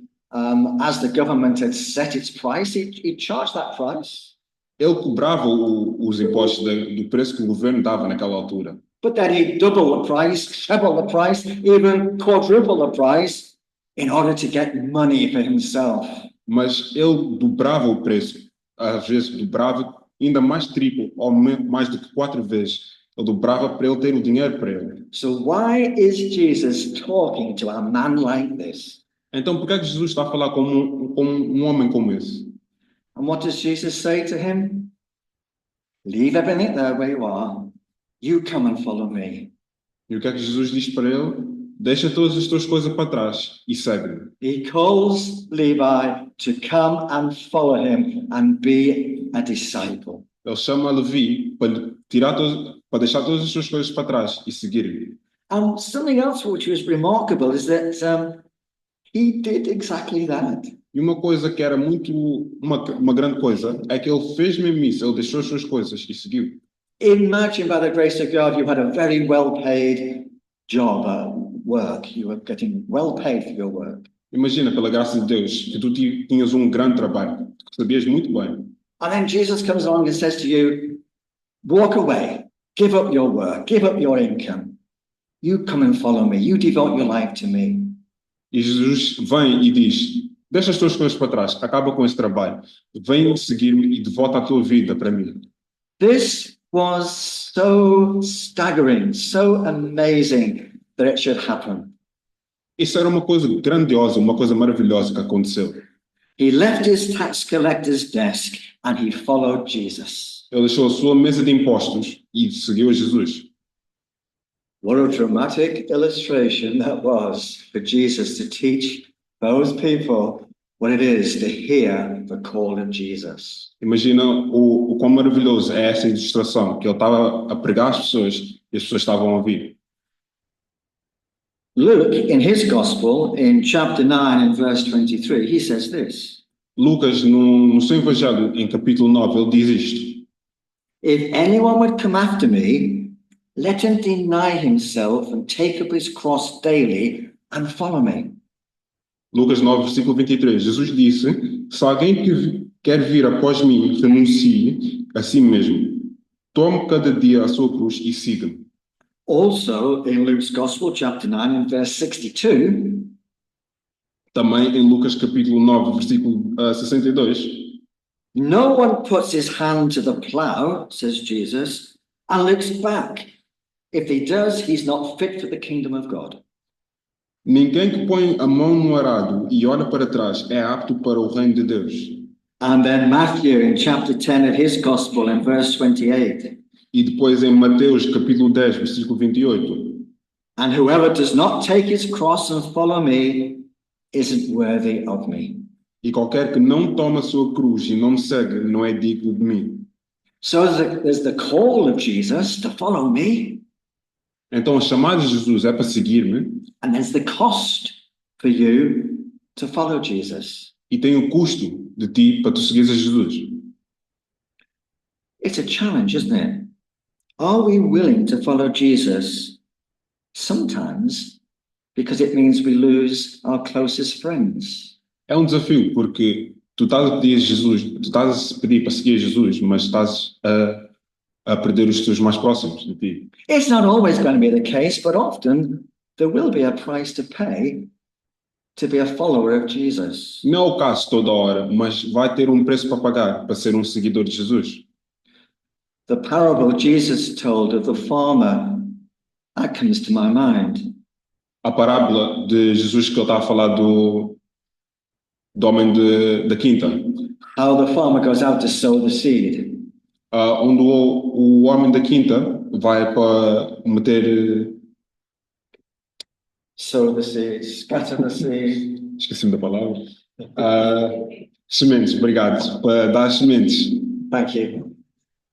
[SPEAKER 2] As the government had set its price, he'd charge that price.
[SPEAKER 1] Ele cobrava os impostos do preço que o governo dava naquela altura.
[SPEAKER 2] But then he'd double the price, treble the price, even quadruple the price in order to get money for himself.
[SPEAKER 1] Mas ele dobrava o preço. Às vezes dobrava ainda mais triplo, ou mais do que 4 vezes. Ele dobrava para ele ter o dinheiro para ele.
[SPEAKER 2] So why is Jesus talking to a man like this?
[SPEAKER 1] Então, por que é que Jesus está a falar como um homem como esse?
[SPEAKER 2] And what does Jesus say to him? Leave everything there where you are. You come and follow me.
[SPEAKER 1] E o que é que Jesus diz para ele? Deixa todas as tuas coisas para trás e segue-me.
[SPEAKER 2] He calls Levi to come and follow him and be a disciple.
[SPEAKER 1] Ele chama Levi para deixar todas as suas coisas para trás e seguir-me.
[SPEAKER 2] And something else which was remarkable is that he did exactly that.
[SPEAKER 1] E uma coisa que era uma grande coisa é que ele fez mesmo isso. Ele deixou as suas coisas e seguiu.
[SPEAKER 2] Imagine by the grace of God, you had a very well-paid job, work. You were getting well paid for your work.
[SPEAKER 1] Imagina, pela graça de Deus, que tu tinhas um grande trabalho, que sabias muito bem.
[SPEAKER 2] And then Jesus comes along and says to you, walk away, give up your work, give up your income. You come and follow me. You devote your life to me.
[SPEAKER 1] E Jesus vem e diz, deixa as tuas coisas para trás, acaba com esse trabalho, vem seguir-me e devota a tua vida para mim.
[SPEAKER 2] This was so staggering, so amazing that it should happen.
[SPEAKER 1] Isso era uma coisa grandiosa, uma coisa maravilhosa que aconteceu.
[SPEAKER 2] He left his tax collector's desk and he followed Jesus.
[SPEAKER 1] Ele deixou a sua mesa de impostos e seguiu a Jesus.
[SPEAKER 2] What a dramatic illustration that was for Jesus to teach those people what it is to hear the call of Jesus.
[SPEAKER 1] Imagina o quão maravilhoso é essa ilustração, que ele estava a pregar às pessoas e as pessoas estavam a ouvir.
[SPEAKER 2] Luke, in his gospel, in chapter 9 and verse 23, he says this.
[SPEAKER 1] Lucas, no seu evangelho, em capítulo 9, ele diz isto.
[SPEAKER 2] If anyone would come after me, let him deny himself and take up his cross daily and follow me.
[SPEAKER 1] Lucas 9, versículo 23. Jesus disse, se alguém quer vir após mim, renuncie a si mesmo. Tome cada dia a sua cruz e siga-me.
[SPEAKER 2] Also, in Luke's Gospel, chapter 9 and verse 62,
[SPEAKER 1] também em Lucas capítulo 9, versículo 62,
[SPEAKER 2] no one puts his hand to the plow, says Jesus, and looks back. If he does, he's not fit for the kingdom of God.
[SPEAKER 1] Ninguém que põe a mão no arado e olha para trás é apto para o reino de Deus.
[SPEAKER 2] And then Matthew in chapter 10 of his Gospel in verse 28.
[SPEAKER 1] E depois em Mateus capítulo 10, versículo 28.
[SPEAKER 2] And whoever does not take his cross and follow me isn't worthy of me.
[SPEAKER 1] E qualquer que não toma a sua cruz e não me segue não é digno de mim.
[SPEAKER 2] So there's the call of Jesus to follow me.
[SPEAKER 1] Então a chamada de Jesus é para seguir-me.
[SPEAKER 2] And there's the cost for you to follow Jesus.
[SPEAKER 1] E tem o custo de ti para tu seguires a Jesus.
[SPEAKER 2] It's a challenge, isn't it? Are we willing to follow Jesus? Sometimes, because it means we lose our closest friends.
[SPEAKER 1] É um desafio, porque tu estás a pedir Jesus, tu estás a pedir para seguir Jesus, mas estás a perder os teus mais próximos de ti.
[SPEAKER 2] It's not always going to be the case, but often there will be a price to pay to be a follower of Jesus.
[SPEAKER 1] Não é o caso toda hora, mas vai ter um preço para pagar para ser um seguidor de Jesus.
[SPEAKER 2] The parable Jesus told of the farmer, that comes to my mind.
[SPEAKER 1] A parábola de Jesus que ele está a falar do homem da quinta.
[SPEAKER 2] How the farmer goes out to sow the seed.
[SPEAKER 1] Onde o homem da quinta vai para meter...
[SPEAKER 2] Sow the seed, scatter the seed.
[SPEAKER 1] Esqueci-me da palavra. Sementes, obrigado. Para dar sementes.
[SPEAKER 2] Thank you.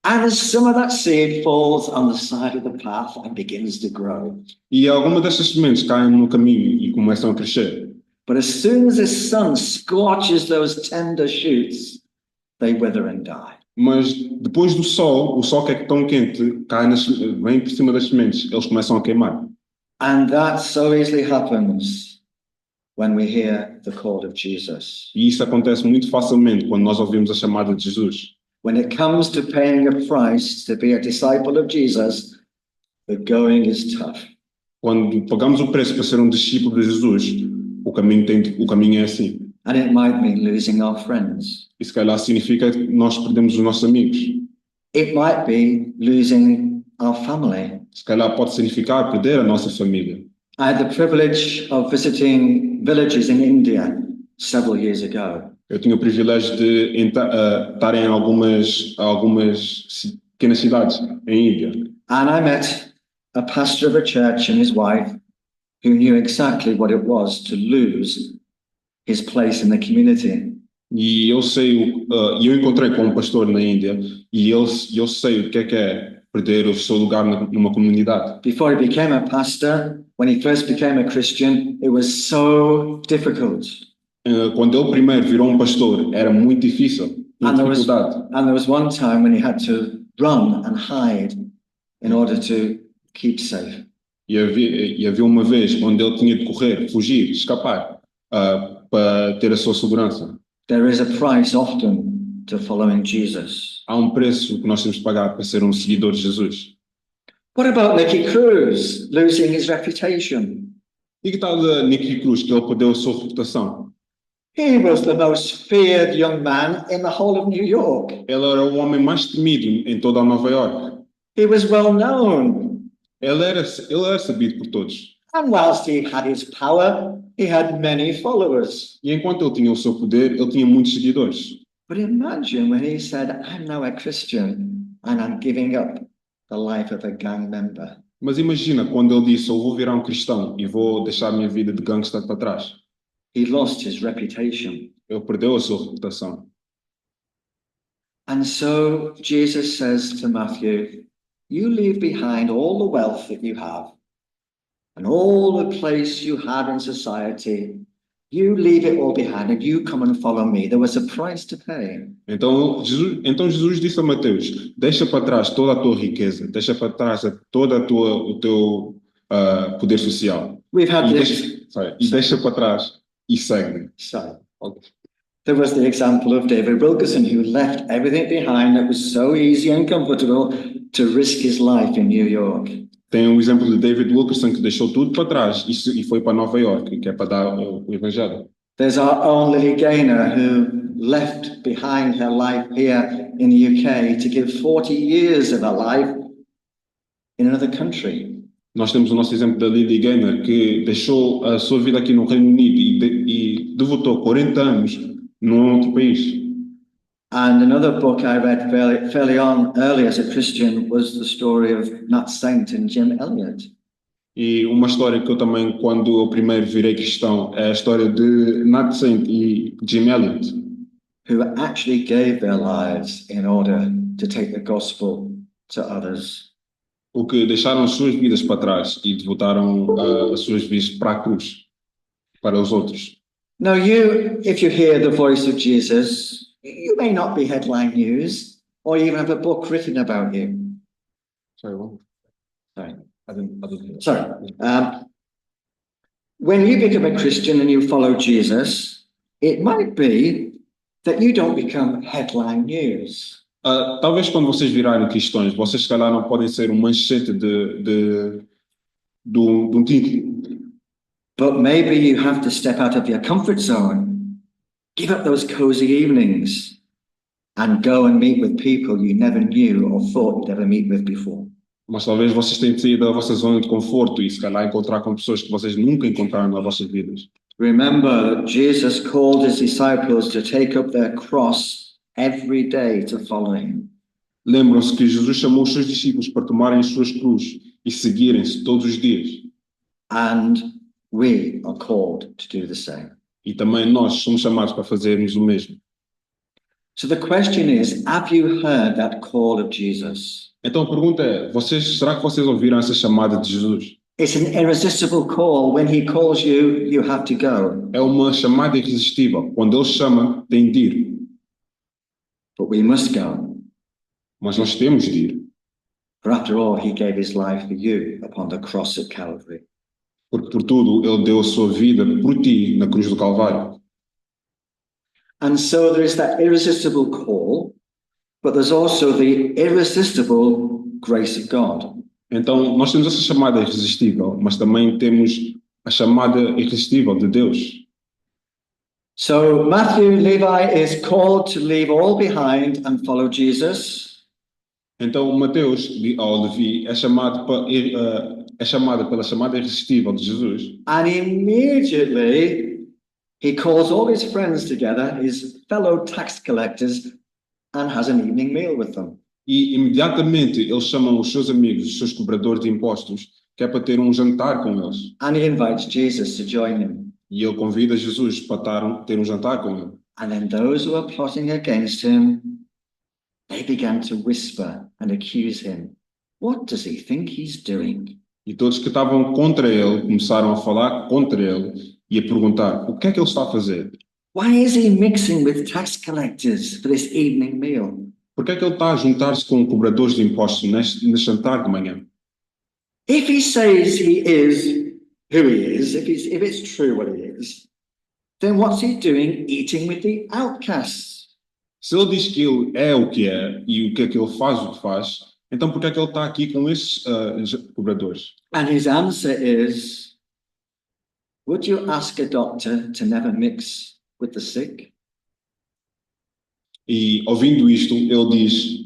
[SPEAKER 2] And as some of that seed falls on the side of the path and begins to grow.
[SPEAKER 1] E algumas dessas sementes caem no caminho e começam a crescer.
[SPEAKER 2] But as soon as the sun scorches those tender shoots, they wither and die.
[SPEAKER 1] Mas depois do sol, o sol que é tão quente, vem por cima das sementes, eles começam a queimar.
[SPEAKER 2] And that so easily happens when we hear the call of Jesus.
[SPEAKER 1] E isso acontece muito facilmente quando nós ouvimos a chamada de Jesus.
[SPEAKER 2] When it comes to paying a price to be a disciple of Jesus, the going is tough.
[SPEAKER 1] Quando pagamos o preço para ser um discípulo de Jesus, o caminho é assim.
[SPEAKER 2] And it might mean losing our friends.
[SPEAKER 1] E se calhar significa que nós perdemos os nossos amigos.
[SPEAKER 2] It might be losing our family.
[SPEAKER 1] Se calhar pode significar perder a nossa família.
[SPEAKER 2] I had the privilege of visiting villages in India several years ago.
[SPEAKER 1] Eu tinha o privilégio de estar em algumas pequenas cidades em Índia.
[SPEAKER 2] And I met a pastor of a church and his wife who knew exactly what it was to lose his place in the community.
[SPEAKER 1] E eu encontrei com um pastor na Índia e eu sei o que é perder o seu lugar numa comunidade.
[SPEAKER 2] Before he became a pastor, when he first became a Christian, it was so difficult.
[SPEAKER 1] Quando ele primeiro virou um pastor, era muito difícil,
[SPEAKER 2] And
[SPEAKER 1] dificuldade.
[SPEAKER 2] there was one time when he had to run and hide in order to keep safe.
[SPEAKER 1] E havia uma vez onde ele tinha de correr, fugir, escapar, para ter a sua segurança.
[SPEAKER 2] There is a price often to following Jesus.
[SPEAKER 1] Há um preço que nós temos de pagar para ser um seguidor de Jesus.
[SPEAKER 2] What about Nicky Cruz losing his reputation?
[SPEAKER 1] E que tal de Nicky Cruz, que ele perdeu a sua reputação?
[SPEAKER 2] He was the most feared young man in the whole of New York.
[SPEAKER 1] Ele era o homem mais temido em toda a Nova York.
[SPEAKER 2] He was well known.
[SPEAKER 1] Ele era sabido por todos.
[SPEAKER 2] And whilst he had his power, he had many followers.
[SPEAKER 1] E enquanto ele tinha o seu poder, ele tinha muitos seguidores.
[SPEAKER 2] But imagine when he said, I'm now a Christian and I'm giving up the life of a gang member.
[SPEAKER 1] Mas imagina quando ele disse, eu vou virar um cristão e vou deixar a minha vida de gangster para trás.
[SPEAKER 2] He lost his reputation.
[SPEAKER 1] Ele perdeu a sua reputação.
[SPEAKER 2] And so Jesus says to Matthew, you leave behind all the wealth that you have and all the place you had in society. You leave it all behind and you come and follow me. There was a price to pay.
[SPEAKER 1] Então Jesus disse a Mateus, deixa para trás toda a tua riqueza, deixa para trás toda o teu poder social.
[SPEAKER 2] We've had
[SPEAKER 1] E
[SPEAKER 2] this.
[SPEAKER 1] deixa para trás e segue.
[SPEAKER 2] So, there was the example of David Wilkerson, who left everything behind that was so easy and comfortable to risk his life in New York.
[SPEAKER 1] Tem o exemplo de David Wilkerson, que deixou tudo para trás e foi para Nova York, que é para dar o evangelho.
[SPEAKER 2] There's our own Lily Gaynor, who left behind her life here in the UK to give 40 years of her life in another country.
[SPEAKER 1] Nós temos o nosso exemplo da Lily Gaynor, que deixou a sua vida aqui no Reino Unido e devotou 40 anos num outro país.
[SPEAKER 2] And another book I read fairly on early as a Christian was the story of Nat Saint and Jim Elliot.
[SPEAKER 1] E uma história que eu também, quando eu primeiro virei cristão, é a história de Nat Saint e Jim Elliot,
[SPEAKER 2] who actually gave their lives in order to take the gospel to others.
[SPEAKER 1] o que deixaram as suas vidas para trás e devotaram as suas vidas para a cruz, para os outros.
[SPEAKER 2] Now if you hear the voice of Jesus, you may not be headline news or even have a book written about you. Sorry. When you become a Christian and you follow Jesus, it might be that you don't become headline news.
[SPEAKER 1] Talvez quando vocês virarem cristãos, vocês se calhar não podem ser um manchete de um título.
[SPEAKER 2] But maybe you have to step out of your comfort zone, give up those cozy evenings, and go and meet with people you never knew or thought you'd ever meet with before.
[SPEAKER 1] Mas talvez vocês tenham de sair da vossa zona de conforto e se calhar encontrar com pessoas que vocês nunca encontraram nas vossas vidas.
[SPEAKER 2] Remember that Jesus called his disciples to take up their cross every day to follow him.
[SPEAKER 1] Lembram-se que Jesus chamou os seus discípulos para tomarem as suas cruzes e seguirem-se todos os dias.
[SPEAKER 2] And we are called to do the same.
[SPEAKER 1] E também nós somos chamados para fazermos o mesmo.
[SPEAKER 2] So the question is, have you heard that call of Jesus?
[SPEAKER 1] Então a pergunta é, será que vocês ouviram essa chamada de Jesus?
[SPEAKER 2] It's an irresistible call. When he calls you, you have to go.
[SPEAKER 1] É uma chamada irresistível. Quando ele chama, tem de ir.
[SPEAKER 2] But we must go.
[SPEAKER 1] Mas nós temos de ir.
[SPEAKER 2] For after all, he gave his life for you upon the cross at Calvary.
[SPEAKER 1] Porque por tudo, ele deu a sua vida por ti na cruz do Calvário.
[SPEAKER 2] And so there is that irresistible call, but there's also the irresistible grace of God.
[SPEAKER 1] Então, nós temos essa chamada irresistível, mas também temos a chamada irresistível de Deus.
[SPEAKER 2] So Matthew, Levi is called to leave all behind and follow Jesus.
[SPEAKER 1] Então, Mateus, ou Levi, é chamado pela chamada irresistível de Jesus.
[SPEAKER 2] And immediately he calls all his friends together, his fellow tax collectors, and has an evening meal with them.
[SPEAKER 1] E imediatamente eles chamam os seus amigos, os seus cobradores de impostos, que é para ter um jantar com eles.
[SPEAKER 2] And he invites Jesus to join him.
[SPEAKER 1] E ele convida Jesus para ter um jantar com ele.
[SPEAKER 2] And then those who are plotting against him, they began to whisper and accuse him. What does he think he's doing?
[SPEAKER 1] E todos que estavam contra ele começaram a falar contra ele e a perguntar, o que é que ele está a fazer?
[SPEAKER 2] Why is he mixing with tax collectors for this evening meal?
[SPEAKER 1] Por que é que ele está a juntar-se com cobradores de impostos neste jantar de manhã?
[SPEAKER 2] If he says he is who he is, if it's true what he is, then what's he doing eating with the outcasts?
[SPEAKER 1] Se ele diz que ele é o que é e o que ele faz o que faz, então por que é que ele está aqui com esses cobradores?
[SPEAKER 2] And his answer is, would you ask a doctor to never mix with the sick?
[SPEAKER 1] E ouvindo isto, ele diz,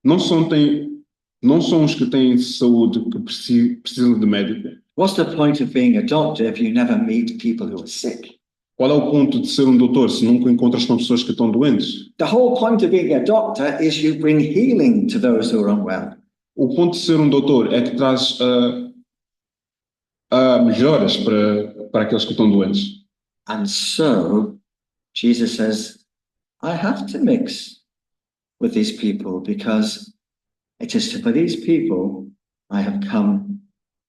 [SPEAKER 1] não são os que têm saúde que precisam de médico.
[SPEAKER 2] What's the point of being a doctor if you never meet people who are sick?
[SPEAKER 1] Qual é o ponto de ser um doutor se nunca encontras com pessoas que estão doentes?
[SPEAKER 2] The whole point of being a doctor is you bring healing to those who are unwell.
[SPEAKER 1] O ponto de ser um doutor é que traz melhoras para aqueles que estão doentes.
[SPEAKER 2] And so, Jesus says, I have to mix with these people because it is for these people I have come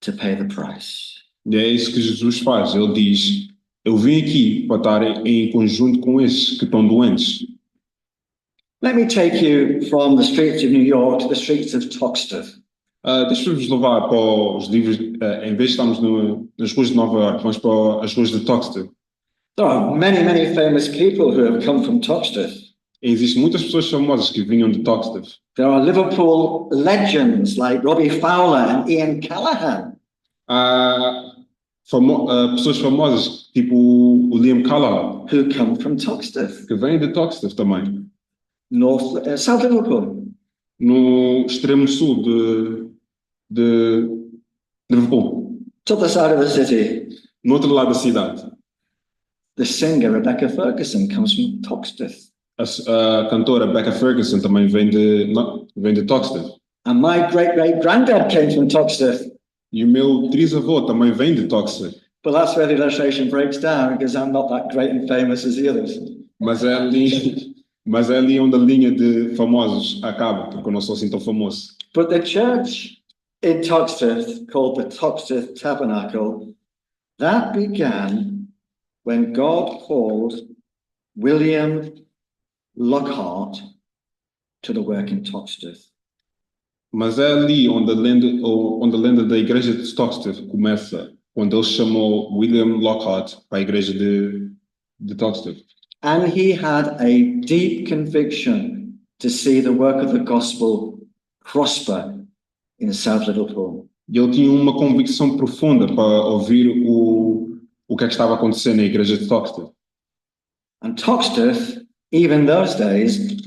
[SPEAKER 2] to pay the price.
[SPEAKER 1] E é isso que Jesus faz. Ele diz, eu vim aqui para estar em conjunto com esses que estão doentes.
[SPEAKER 2] Let me take you from the streets of New York to the streets of Toxteth.
[SPEAKER 1] Deixa-vos levar para os livros, em vez de estarmos nas ruas de Nova Iorque, vamos para as ruas de Toxteth.
[SPEAKER 2] There are many, many famous people who have come from Toxteth.
[SPEAKER 1] Existem muitas pessoas famosas que vinham de Toxteth.
[SPEAKER 2] There are Liverpool legends like Robbie Fowler and Ian Callaghan.
[SPEAKER 1] Pessoas famosas tipo o Liam Callaghan,
[SPEAKER 2] Who come from Toxteth,
[SPEAKER 1] que vêm de Toxteth também.
[SPEAKER 2] South Liverpool.
[SPEAKER 1] No extremo sul de Liverpool,
[SPEAKER 2] To the side of the city.
[SPEAKER 1] no outro lado da cidade.
[SPEAKER 2] The singer Rebecca Ferguson comes from Toxteth.
[SPEAKER 1] A cantora Becca Ferguson também vem de Toxteth.
[SPEAKER 2] And my great-great-granddad came from Toxteth.
[SPEAKER 1] E o meu trisavô também vem de Toxteth.
[SPEAKER 2] But that's where the illustration breaks down because I'm not that great and famous as the others.
[SPEAKER 1] Mas é ali onde a linha de famosos acaba, porque eu não sou assim tão famoso.
[SPEAKER 2] But the church in Toxteth, called the Toxteth Tabernacle, that began when God called William Lockhart to the work in Toxteth.
[SPEAKER 1] Mas é ali onde a lenda da igreja de Toxteth começa, quando ele chamou William Lockhart para a igreja de Toxteth.
[SPEAKER 2] And he had a deep conviction to see the work of the gospel prosper in South Liverpool.
[SPEAKER 1] E ele tinha uma convicção profunda para ouvir o que é que estava acontecendo na igreja de Toxteth.
[SPEAKER 2] And Toxteth, even those days,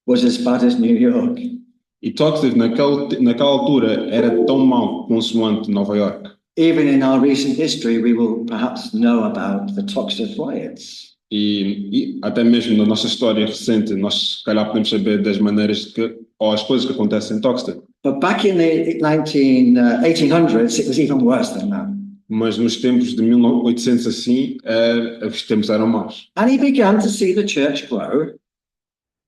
[SPEAKER 2] was as bad as New York.
[SPEAKER 1] E Toxteth naquela altura era tão mau consoante Nova York.
[SPEAKER 2] Even in our recent history, we will perhaps know about the Toxteth riots.
[SPEAKER 1] E até mesmo na nossa história recente, nós se calhar podemos saber das maneiras ou as coisas que acontecem em Toxteth.
[SPEAKER 2] But back in the 1800s, it was even worse than that.
[SPEAKER 1] Mas nos tempos de 1800 assim, os tempos eram maus.
[SPEAKER 2] And he began to see the church grow.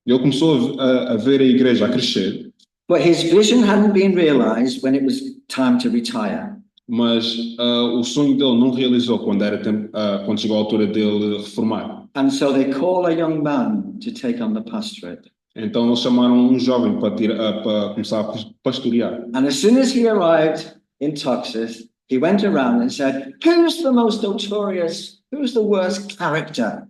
[SPEAKER 1] Ele começou a ver a igreja a crescer,
[SPEAKER 2] but his vision hadn't been realized when it was time to retire.
[SPEAKER 1] mas o sonho dele não realizou quando era tempo, quando chegou a altura dele reformar.
[SPEAKER 2] And so they call a young man to take on the pastorate.
[SPEAKER 1] Então eles chamaram um jovem para começar a pastorear.
[SPEAKER 2] And as soon as he arrived in Texas, he went around and said, who's the most notorious, who's the worst character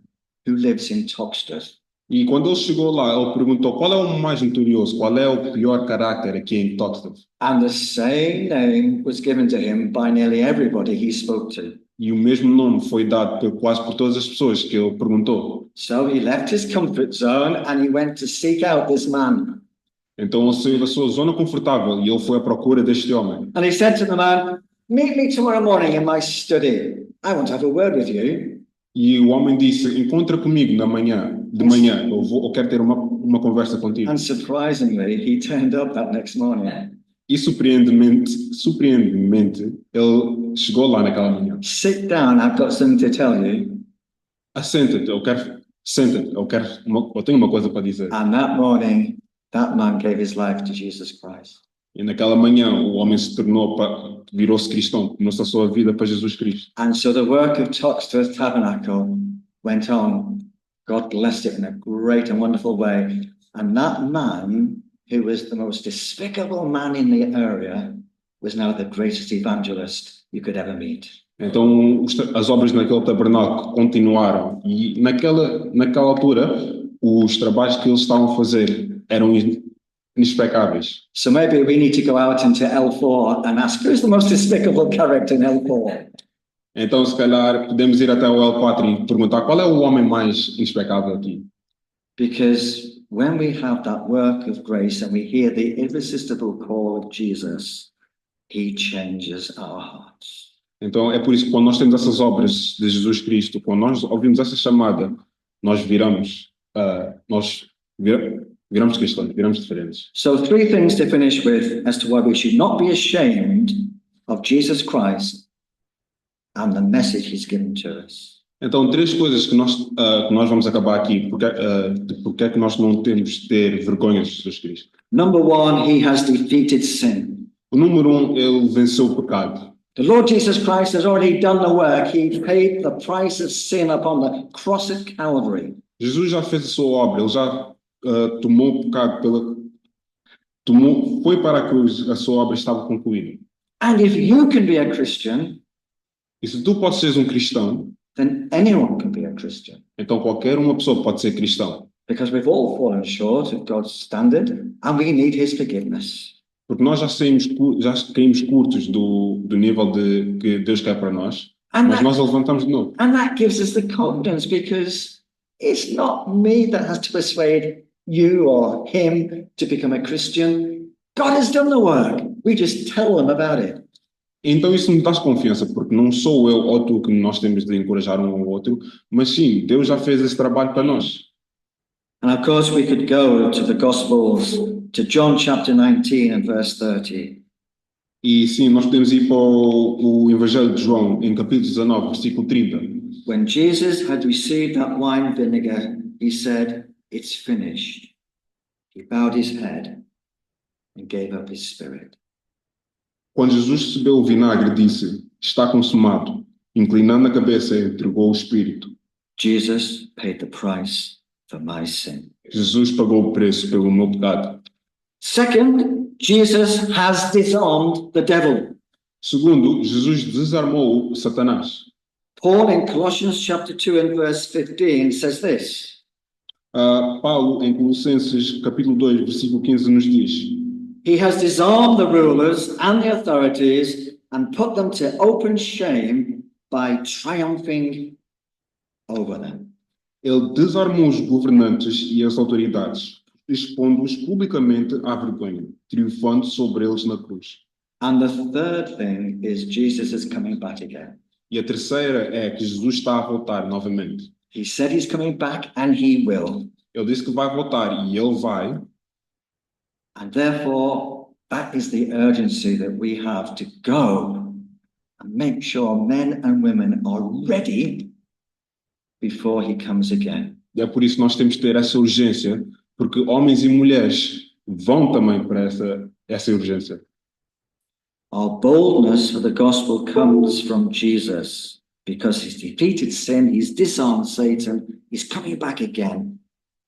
[SPEAKER 2] who lives in Toxteth?
[SPEAKER 1] E quando ele chegou lá, ele perguntou qual é o mais notorioso, qual é o pior caráter aqui em Toxteth.
[SPEAKER 2] And the same name was given to him by nearly everybody he spoke to.
[SPEAKER 1] E o mesmo nome foi dado quase por todas as pessoas que ele perguntou.
[SPEAKER 2] So he left his comfort zone and he went to seek out this man.
[SPEAKER 1] Então ele saiu da sua zona confortável e ele foi à procura deste homem.
[SPEAKER 2] And he said to the man, meet me tomorrow morning in my study. I want to have a word with you.
[SPEAKER 1] E o homem disse, encontra comigo de manhã, eu quero ter uma conversa contigo.
[SPEAKER 2] And surprisingly, he turned up that next morning.
[SPEAKER 1] E surpreendentemente, ele chegou lá naquela manhã.
[SPEAKER 2] Sit down, I've got something to tell you.
[SPEAKER 1] Senta-te, eu tenho uma coisa para dizer.
[SPEAKER 2] And that morning, that man gave his life to Jesus Christ.
[SPEAKER 1] E naquela manhã o homem virou-se cristão, começou a sua vida para Jesus Cristo.
[SPEAKER 2] And so the work of Toxteth Tabernacle went on. God blessed it in a great and wonderful way. And that man, who was the most despicable man in the area, was now the greatest evangelist you could ever meet.
[SPEAKER 1] Então as obras naquele tabernáculo continuaram e naquela altura os trabalhos que eles estavam a fazer eram inexpecáveis.
[SPEAKER 2] So maybe we need to go out into L4 and ask, who's the most despicable character in L4?
[SPEAKER 1] Então, se calhar, podemos ir até o L4 e perguntar qual é o homem mais inexpecável aqui.
[SPEAKER 2] Because when we have that work of grace and we hear the irresistible call of Jesus, he changes our hearts.
[SPEAKER 1] Então, é por isso que quando nós temos essas obras de Jesus Cristo, quando nós ouvimos essa chamada, nós viramos cristãos, viramos diferentes.
[SPEAKER 2] So 3 things to finish with as to why we should not be ashamed of Jesus Christ and the message he's given to us.
[SPEAKER 1] Então, 3 coisas que nós vamos acabar aqui. Porque é que nós não temos de ter vergonha de Jesus Cristo?
[SPEAKER 2] Number 1, he has defeated sin.
[SPEAKER 1] O número 1, ele venceu o pecado.
[SPEAKER 2] The Lord Jesus Christ has already done the work. He paid the price of sin upon the cross of Calvary.
[SPEAKER 1] Jesus já fez a sua obra, ele já tomou o pecado foi para a cruz, a sua obra estava concluída.
[SPEAKER 2] And if you can be a Christian,
[SPEAKER 1] E se tu podes ser um cristão,
[SPEAKER 2] then anyone can be a Christian.
[SPEAKER 1] então qualquer uma pessoa pode ser cristão.
[SPEAKER 2] Because we've all fallen short of God's standard and we need his forgiveness.
[SPEAKER 1] Porque nós já caímos curtos do nível que Deus quer para nós, mas nós levantamos de novo.
[SPEAKER 2] And that gives us the confidence because it's not me that has to persuade you or him to become a Christian. God has done the work. We just tell them about it.
[SPEAKER 1] Então isso me dá confiança, porque não sou eu ou tu que nós temos de encorajar um ao outro, mas sim, Deus já fez esse trabalho para nós.
[SPEAKER 2] And of course we could go to the Gospels, to John chapter 19 and verse 30.
[SPEAKER 1] E sim, nós podemos ir para o Evangelho de João, em capítulo 19, versículo 30.
[SPEAKER 2] When Jesus had received that wine vinegar, he said, it's finished. He bowed his head and gave up his spirit.
[SPEAKER 1] Quando Jesus recebeu o vinagre, disse, está consumado. Inclinando a cabeça, entregou o Espírito.
[SPEAKER 2] Jesus paid the price for my sin.
[SPEAKER 1] Jesus pagou o preço pelo meu pecado.
[SPEAKER 2] Second, Jesus has disarmed the devil.
[SPEAKER 1] Segundo, Jesus desarmou Satanás.
[SPEAKER 2] Paul in Colossians chapter 2 and verse 15 says this.
[SPEAKER 1] Paulo, em Colossenses capítulo 2, versículo 15, nos diz,
[SPEAKER 2] He has disarmed the rulers and the authorities and put them to open shame by triumphing over them.
[SPEAKER 1] ele desarmou os governantes e as autoridades, expondo-os publicamente à vergonha, triunfando sobre eles na cruz.
[SPEAKER 2] And the third thing is Jesus is coming back again.
[SPEAKER 1] E a terceira é que Jesus está a voltar novamente.
[SPEAKER 2] He said he's coming back and he will.
[SPEAKER 1] Ele disse que vai voltar e ele vai.
[SPEAKER 2] And therefore, that is the urgency that we have to go and make sure men and women are ready before he comes again.
[SPEAKER 1] E é por isso que nós temos que ter essa urgência porque homens e mulheres vão também para essa urgência.
[SPEAKER 2] Our boldness for the gospel comes from Jesus because he's defeated sin, he's disarmed Satan, he's coming back again,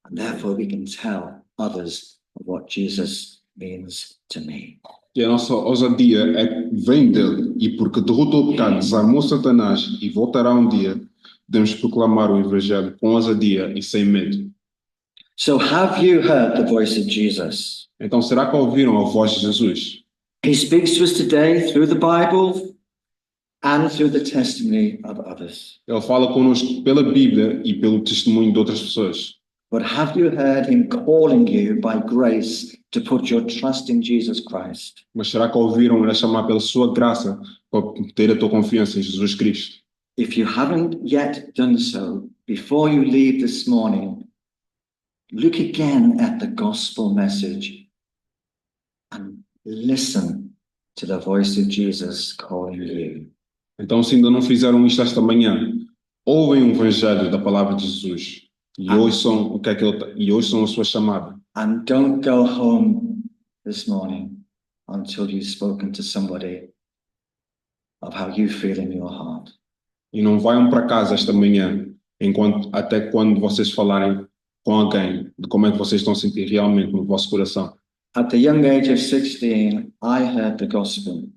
[SPEAKER 2] and therefore we can tell others of what Jesus means to me.
[SPEAKER 1] E a nossa ousadia vem dele, e porque derrotou o pecado, desarmou Satanás e voltará um dia, podemos proclamar o Evangelho com ousadia e sem medo.
[SPEAKER 2] So, have you heard the voice of Jesus?
[SPEAKER 1] Então, será que ouviram a voz de Jesus?
[SPEAKER 2] He speaks to us today through the Bible and through the testimony of others.
[SPEAKER 1] Ele fala connosco pela Bíblia e pelo testemunho de outras pessoas.
[SPEAKER 2] But have you heard him calling you by grace to put your trust in Jesus Christ?
[SPEAKER 1] Mas será que ouviram ele chamar pela sua graça para ter a tua confiança em Jesus Cristo?
[SPEAKER 2] If you haven't yet done so, before you leave this morning, look again at the gospel message and listen to the voice of Jesus calling you.
[SPEAKER 1] Então, se ainda não fizeram isto esta manhã, ouvem o Evangelho da palavra de Jesus e ouçam o que é que e ouçam a sua chamada.
[SPEAKER 2] And don't go home this morning until you've spoken to somebody of how you feel in your heart.
[SPEAKER 1] E não vayam para casa esta manhã até quando vocês falarem com alguém de como é que vocês estão a sentir realmente no vosso coração.
[SPEAKER 2] At the young age of 16, I heard the gospel.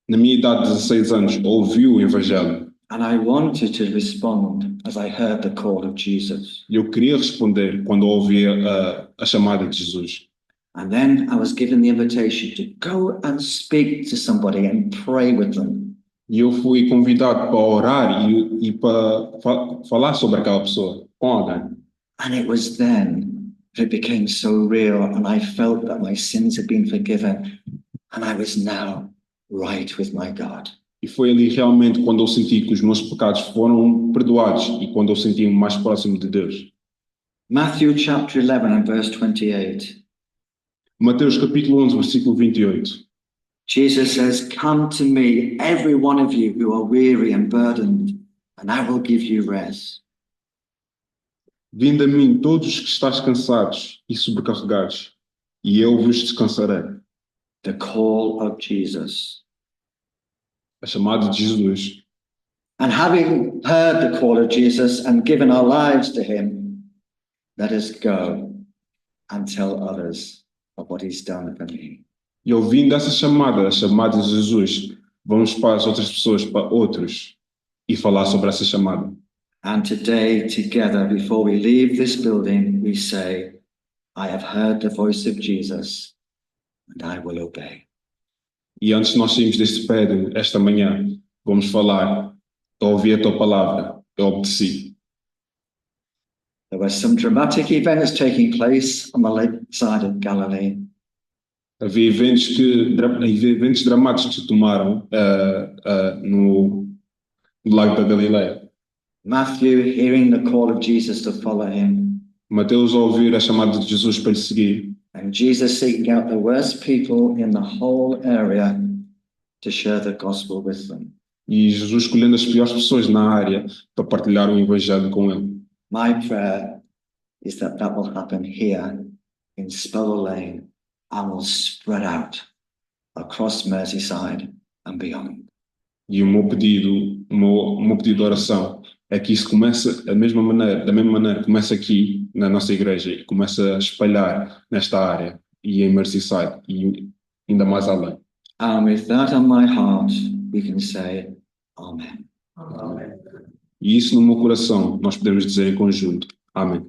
[SPEAKER 1] Na minha idade de 16 anos, ouvi o Evangelho
[SPEAKER 2] And I wanted to respond as I heard the call of Jesus.
[SPEAKER 1] e eu queria responder quando ouvi a chamada de Jesus.
[SPEAKER 2] And then I was given the invitation to go and speak to somebody and pray with them.
[SPEAKER 1] E eu fui convidado para orar e para falar sobre aquela pessoa com alguém.
[SPEAKER 2] And it was then that it became so real, and I felt that my sins had been forgiven, and I was now right with my God.
[SPEAKER 1] E foi ali realmente quando eu senti que os meus pecados foram perdoados e quando eu senti-me mais próximo de Deus.
[SPEAKER 2] Matthew chapter 11 and verse 28.
[SPEAKER 1] Mateus capítulo 11, versículo 28.
[SPEAKER 2] Jesus says, "Come to me, every one of you who are weary and burdened, and I will give you rest."
[SPEAKER 1] Vinde a mim todos os que estáis cansados e sobrecarregados, e eu vos descansarei.
[SPEAKER 2] The call of Jesus.
[SPEAKER 1] A chamada de Jesus.
[SPEAKER 2] And having heard the call of Jesus and given our lives to him, let us go and tell others of what he's done for me.
[SPEAKER 1] E ouvindo essa chamada, a chamada de Jesus, vamos para as outras pessoas, para outros, e falar sobre essa chamada.
[SPEAKER 2] And today, together, before we leave this building, we say, I have heard the voice of Jesus, and I will obey.
[SPEAKER 1] E antes de nós sairmos deste prédio, esta manhã, vamos falar, eu ouvi a tua palavra, eu obedeci.
[SPEAKER 2] There were some dramatic events taking place on the lakeside of Galilee.
[SPEAKER 1] Havia eventos dramáticos que se tomaram no Lago da Galileia.
[SPEAKER 2] Matthew, hearing the call of Jesus to follow him,
[SPEAKER 1] Mateus, ao ouvir a chamada de Jesus para lhe seguir,
[SPEAKER 2] and Jesus seeking out the worst people in the whole area to share the gospel with them.
[SPEAKER 1] e Jesus escolhendo as piores pessoas na área para partilhar o Evangelho com ele.
[SPEAKER 2] My prayer is that that will happen here in Spurwell Lane and will spread out across Merseyside and beyond.
[SPEAKER 1] E o meu pedido de oração é que isso comece da mesma maneira, comece aqui na nossa igreja e comece a espalhar nesta área e em Merseyside e ainda mais além.
[SPEAKER 2] And with that on my heart, we can say, Amen.
[SPEAKER 3] Amen.
[SPEAKER 1] E isso no meu coração nós podemos dizer em conjunto. Amém.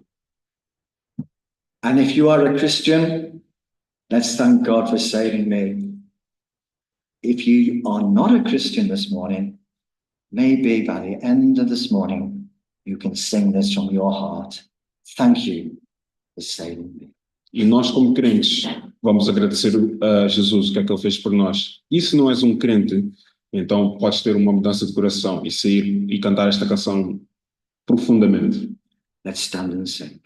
[SPEAKER 2] And if you are a Christian, let's thank God for saving me. If you are not a Christian this morning, maybe by the end of this morning, you can sing this from your heart. Thank you for saving me.
[SPEAKER 1] E nós, como crentes, vamos agradecer a Jesus o que é que ele fez por nós. E se não és um crente, então podes ter uma mudança de coração e sair e cantar esta canção profundamente.
[SPEAKER 2] Let's stand and sing.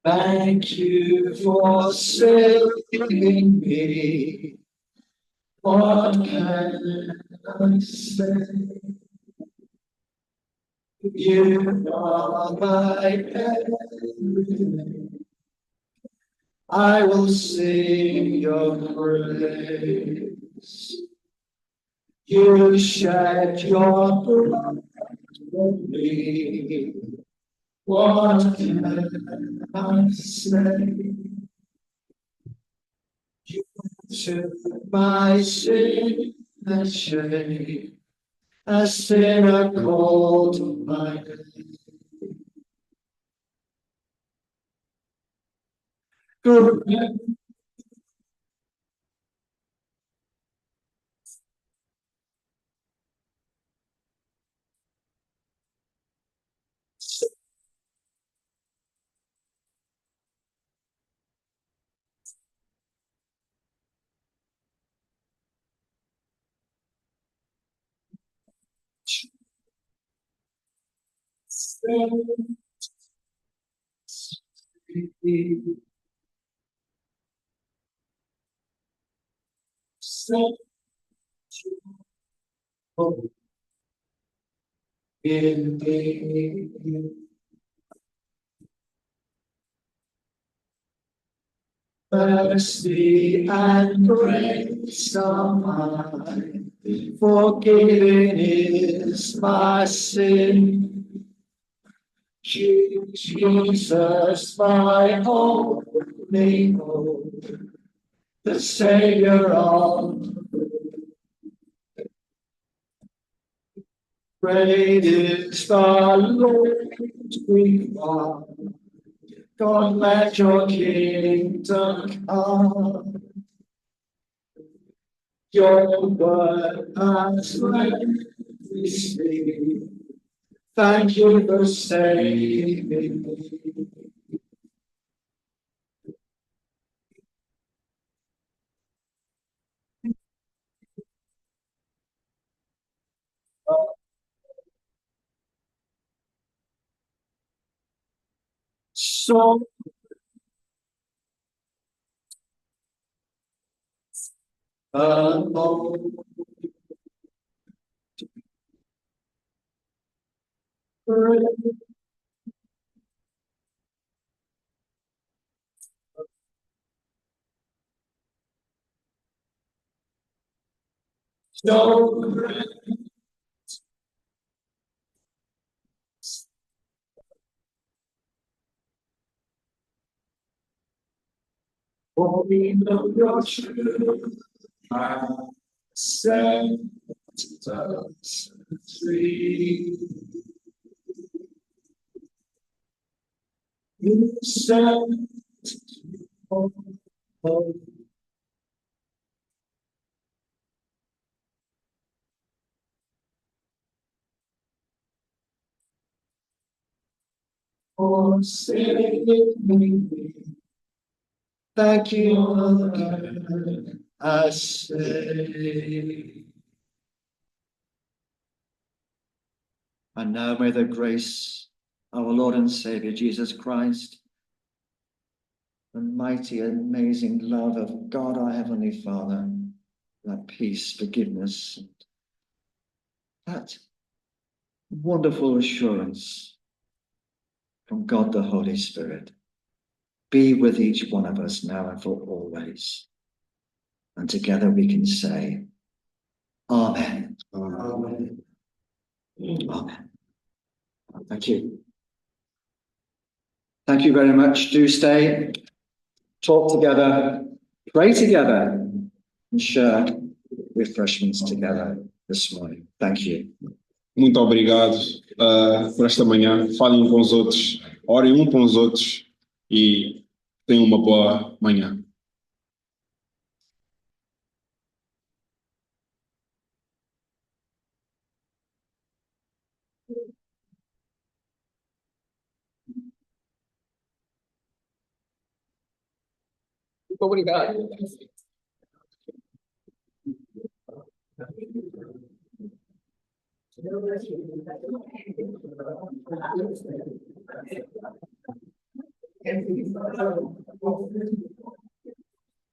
[SPEAKER 3] Thank you for saving me. What can I say? You are my everything. I will sing your praise. You shed your blood for me. What can I say? You took my sin and shame. A sinner called to my name. Good. Mercy and grace are mine, forgiven is my sin. Jesus, my only hope, the Savior of great is the Lord we are. God, let your kingdom come. Your word has led me speak. Thank you for saving me. So alone. So for we know your truth, I set us free. You set for saving me. Thank you, Lord, I say. And now may the grace of our Lord and Savior Jesus Christ, the mighty, amazing love of God, our Heavenly Father, that peace, forgiveness, that wonderful assurance from God the Holy Spirit be with each one of us now and for always. And together we can say, Amen.
[SPEAKER 1] Amen.
[SPEAKER 3] Amen. Thank you. Thank you very much. Do stay, talk together, pray together, and share refreshments together this morning. Thank you.
[SPEAKER 1] Muito obrigado por esta manhã. Falem com os outros, orem um com os outros e tenham uma boa manhã.
[SPEAKER 3] Muito obrigado. Every